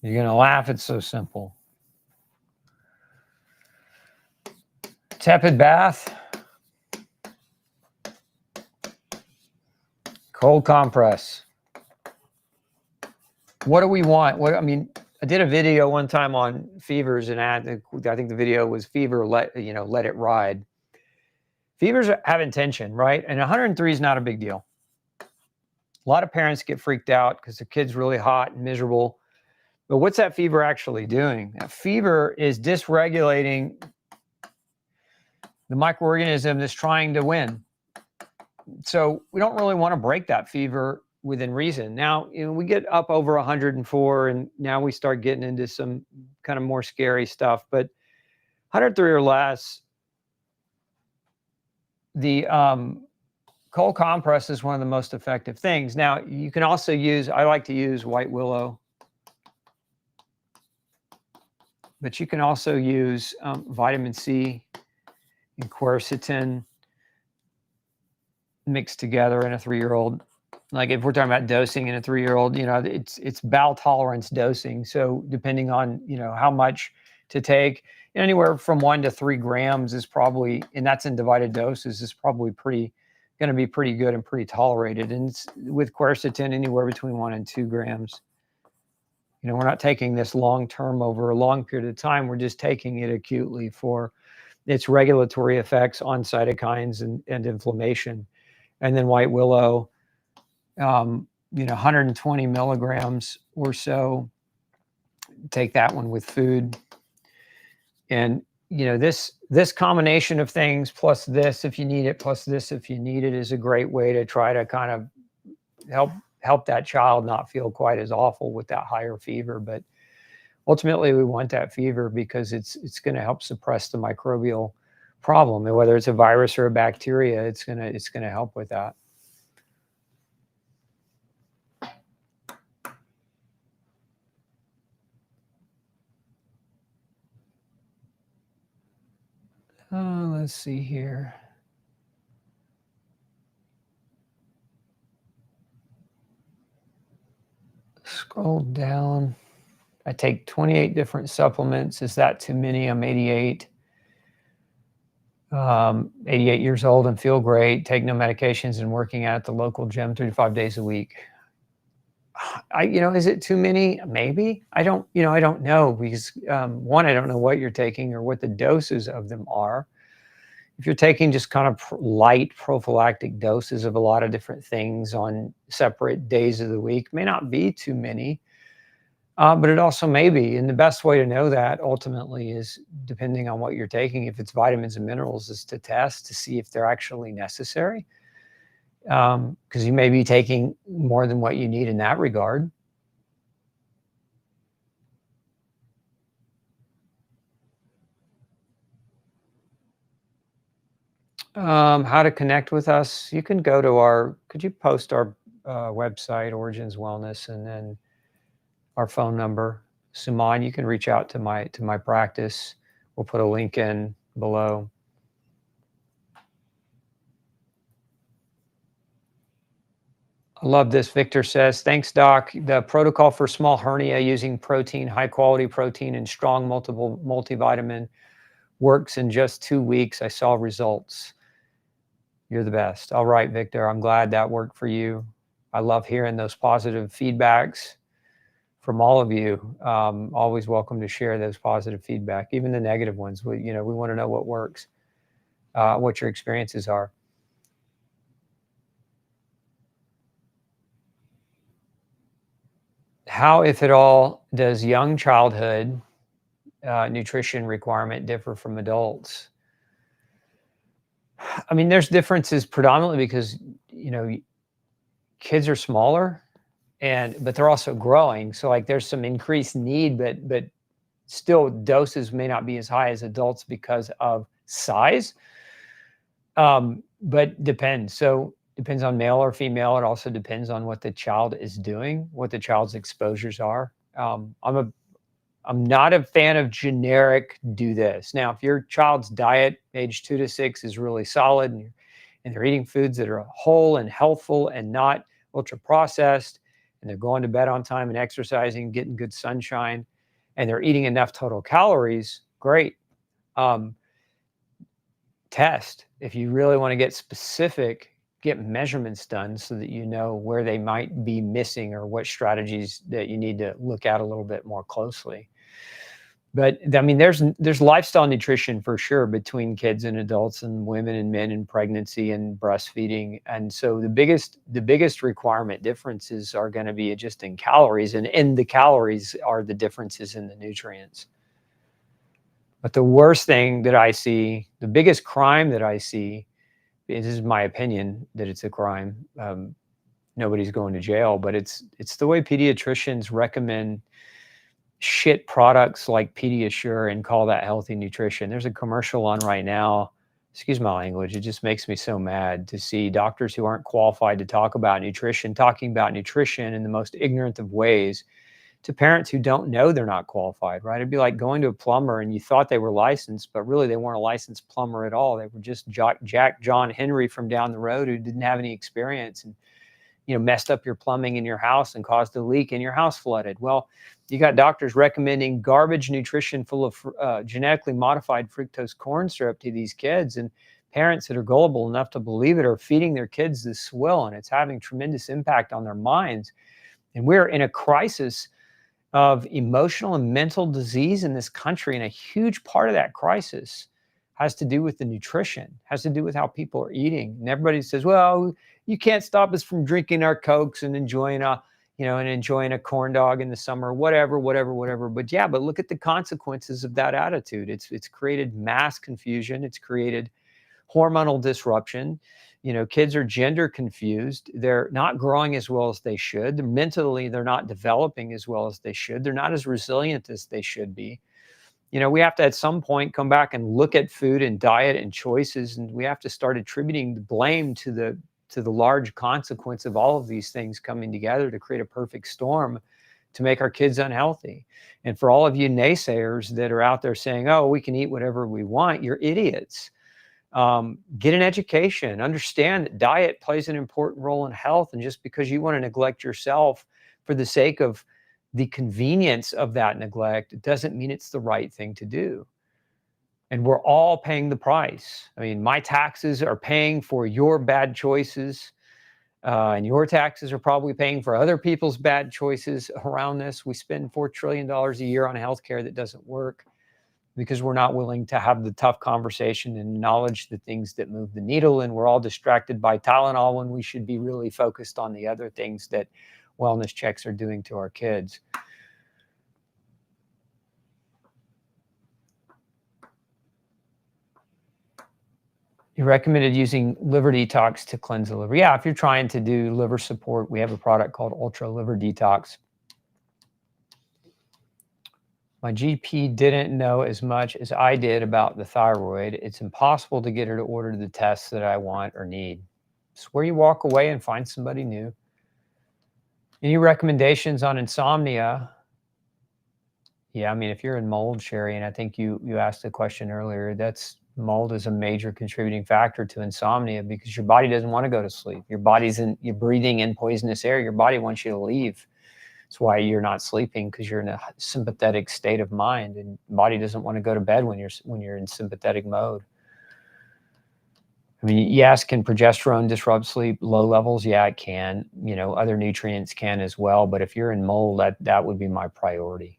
You're going to laugh. It's so simple. Tepid bath. Cold compress. What do we want? I did a video one time on fevers, and I think the video was fever, let it ride. Fevers have intention, right? And 103 is not a big deal. A lot of parents get freaked out because their kid's really hot and miserable. But what's that fever actually doing? That fever is dysregulating the microorganism that's trying to win. So we don't really want to break that fever within reason. Now, we get up over 104, and now we start getting into some kind of more scary stuff. But 103 or less, the cold compress is one of the most effective things. Now, you can also I like to use white willow, but you can also use vitamin C and quercetin mixed together in a 3-year-old. Like if we're talking about dosing in a 3-year-old, it's bowel tolerance dosing. So depending on, how much to take, anywhere from 1 to 3 grams is probably, and that's in divided doses, is probably going to be pretty good and pretty tolerated. And with quercetin, anywhere between 1 and 2 grams. We're not taking this long-term over a long period of time. We're just taking it acutely for its regulatory effects on cytokines and inflammation. And then white willow, 120 milligrams or so. Take that one with food. And, this combination of things, plus this if you need it, plus this if you need it, is a great way to try to kind of help that child not feel quite as awful with that higher fever. But ultimately, we want that fever because it's going to help suppress the microbial problem. And whether it's a virus or a bacteria, it's going to help with that. Let's see here. Scroll down. I take 28 different supplements. Is that too many? I'm 88. 88 years old and feel great. Take no medications and working out at the local gym 3 to 5 days a week. Is it too many? Maybe. I don't know because, one, I don't know what you're taking or what the doses of them are. If you're taking just kind of light prophylactic doses of a lot of different things on separate days of the week, may not be too many, but it also may be. And the best way to know that ultimately is depending on what you're taking. If it's vitamins and minerals, is to test to see if they're actually necessary, because you may be taking more than what you need in that regard. How to connect with us? You can go to could you post our website, Origins Wellness, and then our phone number? Suman, you can reach out to my practice. We'll put a link in below. I love this. Victor says, thanks, Doc. The protocol for small hernia using protein, high quality protein, and strong multiple multivitamin works in just 2 weeks. I saw results. You're the best. All right, Victor. I'm glad that worked for you. I love hearing those positive feedbacks from all of you. Always welcome to share those positive feedback, even the negative ones. We want to know what works, what your experiences are. How, if at all, does young childhood nutrition requirement differ from adults? I mean, there's differences predominantly because, kids are smaller but they're also growing. So like there's some increased need, but still doses may not be as high as adults because of size. But depends. So depends on male or female. It also depends on what the child is doing, what the child's exposures are. I'm not a fan of generic do this. Now, if your child's diet age 2 to 6 is really solid and they're eating foods that are whole and healthful and not ultra processed, and they're going to bed on time and exercising, getting good sunshine, and they're eating enough total calories, great. Test. If you really want to get specific, get measurements done so that you know where they might be missing or what strategies that you need to look at a little bit more closely. But I mean, there's lifestyle nutrition for sure between kids and adults and women and men and pregnancy and breastfeeding. And so the biggest requirement differences are going to be just in calories, and in the calories are the differences in the nutrients. But the worst thing that I see, the biggest crime that I see, this is my opinion that it's a crime. Nobody's going to jail, but it's the way pediatricians recommend shit products like Pediasure and call that healthy nutrition. There's a commercial on right now. Excuse my language. It just makes me so mad to see doctors who aren't qualified to talk about nutrition, talking about nutrition in the most ignorant of ways to parents who don't know they're not qualified, right? It'd be like going to a plumber and you thought they were licensed, but really they weren't a licensed plumber at all. They were just Jack John Henry from down the road who didn't have any experience and messed up your plumbing in your house and caused a leak and your house flooded. Well, you got doctors recommending garbage nutrition full of genetically modified fructose corn syrup to these kids, and parents that are gullible enough to believe it are feeding their kids this swill, and it's having tremendous impact on their minds. And we're in a crisis of emotional and mental disease in this country, and a huge part of that crisis has to do with the nutrition, has to do with how people are eating. And everybody says, well, you can't stop us from drinking our Cokes and enjoying a corn dog in the summer, whatever. But look at the consequences of that attitude. It's created mass confusion. It's created hormonal disruption. Kids are gender confused. They're not growing as well as they should. Mentally, they're not developing as well as they should. They're not as resilient as they should be. We have to at some point come back and look at food and diet and choices, and we have to start attributing the blame to the large consequence of all of these things coming together to create a perfect storm to make our kids unhealthy. And for all of you naysayers that are out there saying, oh, we can eat whatever we want, you're idiots. Get an education, understand that diet plays an important role in health. And just because you want to neglect yourself for the sake of the convenience of that neglect, it doesn't mean it's the right thing to do. And we're all paying the price. I mean, my taxes are paying for your bad choices. And your taxes are probably paying for other people's bad choices around this. We spend $4 trillion a year on healthcare that doesn't work because we're not willing to have the tough conversation and acknowledge the things that move the needle. And we're all distracted by Tylenol when we should be really focused on the other things that wellness checks are doing to our kids. You recommended using liver detox to cleanse the liver. Yeah, if you're trying to do liver support, we have a product called Ultra Liver Detox. My GP didn't know as much as I did about the thyroid. It's impossible to get her to order the tests that I want or need. It's where you walk away and find somebody new. Any recommendations on insomnia? Yeah, I mean, if you're in mold, Sherry, and I think you asked the question earlier, mold is a major contributing factor to insomnia because your body doesn't want to go to sleep. You're breathing in poisonous air. Your body wants you to leave. That's why you're not sleeping, because you're in a sympathetic state of mind, and body doesn't want to go to bed when you're in sympathetic mode. I mean, yes, can progesterone disrupt sleep? Low levels, yeah, it can. Other nutrients can as well. But if you're in mold, that would be my priority.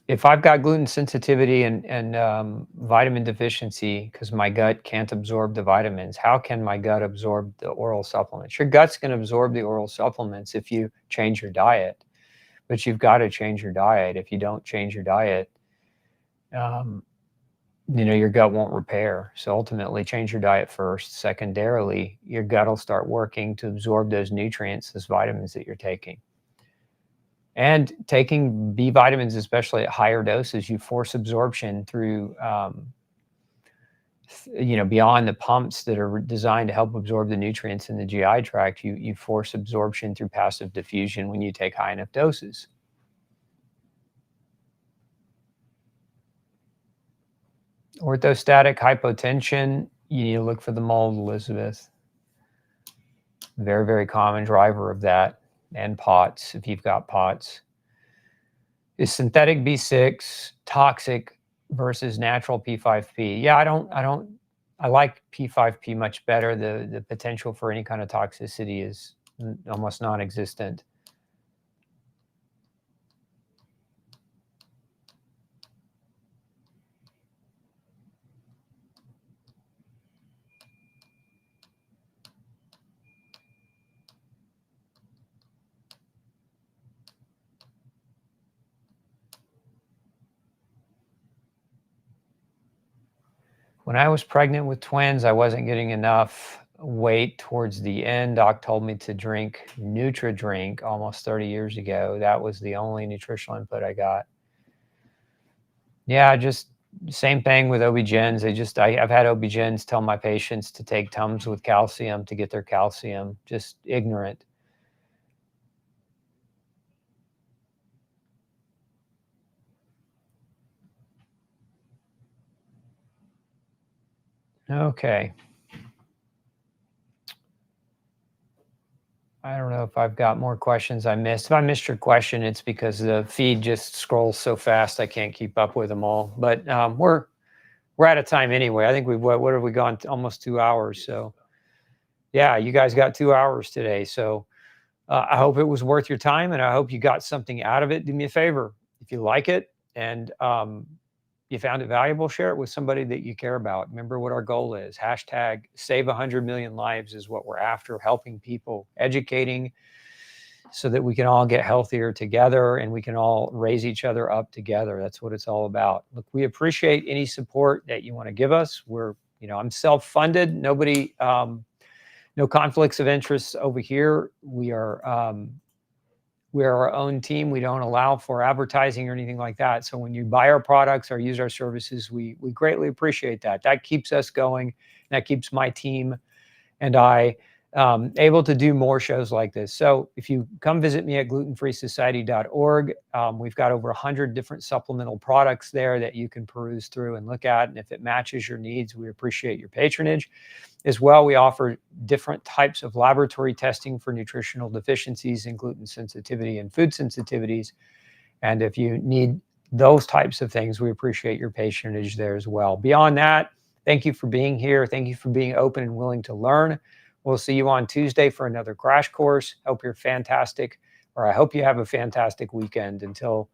If I've got gluten sensitivity and vitamin deficiency because my gut can't absorb the vitamins, how can my gut absorb the oral supplements? Your gut's going to absorb the oral supplements if you change your diet, but you've got to change your diet. If you don't change your diet, your gut won't repair. So ultimately, change your diet first. Secondarily, your gut will start working to absorb those nutrients, those vitamins that you're taking. And taking B vitamins, especially at higher doses, you force absorption through, beyond the pumps that are designed to help absorb the nutrients in the GI tract. You force absorption through passive diffusion when you take high enough doses. Orthostatic hypotension, you need to look for the mold, Elizabeth. Very, very common driver of that. And POTS, if you've got POTS. Is synthetic B6 toxic versus natural P5P? Yeah, I like P5P much better. The potential for any kind of toxicity is almost non-existent. When I was pregnant with twins, I wasn't getting enough weight towards the end. Doc told me to drink NutriDrink almost 30 years ago. That was the only nutritional input I got. Yeah, just same thing with OB-GYNs. I've had OB-GYNs tell my patients to take Tums with calcium to get their calcium. Just ignorant. Okay. I don't know if I've got more questions I missed. If I missed your question, it's because the feed just scrolls so fast I can't keep up with them all. But we're out of time anyway. I think what have we gone? Almost 2 hours. So yeah, you guys got 2 hours today. So I hope it was worth your time, and I hope you got something out of it. Do me a favor, if you like it and you found it valuable, share it with somebody that you care about. Remember what our goal is. Hashtag save 100 million lives is what we're after, helping people, educating so that we can all get healthier together and we can all raise each other up together. That's what it's all about. Look, we appreciate any support that you want to give us. I'm self-funded. Nobody, no conflicts of interest over here. We are our own team. We don't allow for advertising or anything like that. So when you buy our products or use our services, we greatly appreciate that. That keeps us going. That keeps my team and I able to do more shows like this. So if you come visit me at glutenfreesociety.org, we've got over 100 different supplemental products there that you can peruse through and look at. And if it matches your needs, we appreciate your patronage. As well, we offer different types of laboratory testing for nutritional deficiencies in gluten sensitivity and food sensitivities. And if you need those types of things, we appreciate your patronage there as well. Beyond that, thank you for being here. Thank you for being open and willing to learn. We'll see you on Tuesday for another crash course. Hope you're fantastic, or I hope you have a fantastic weekend. Until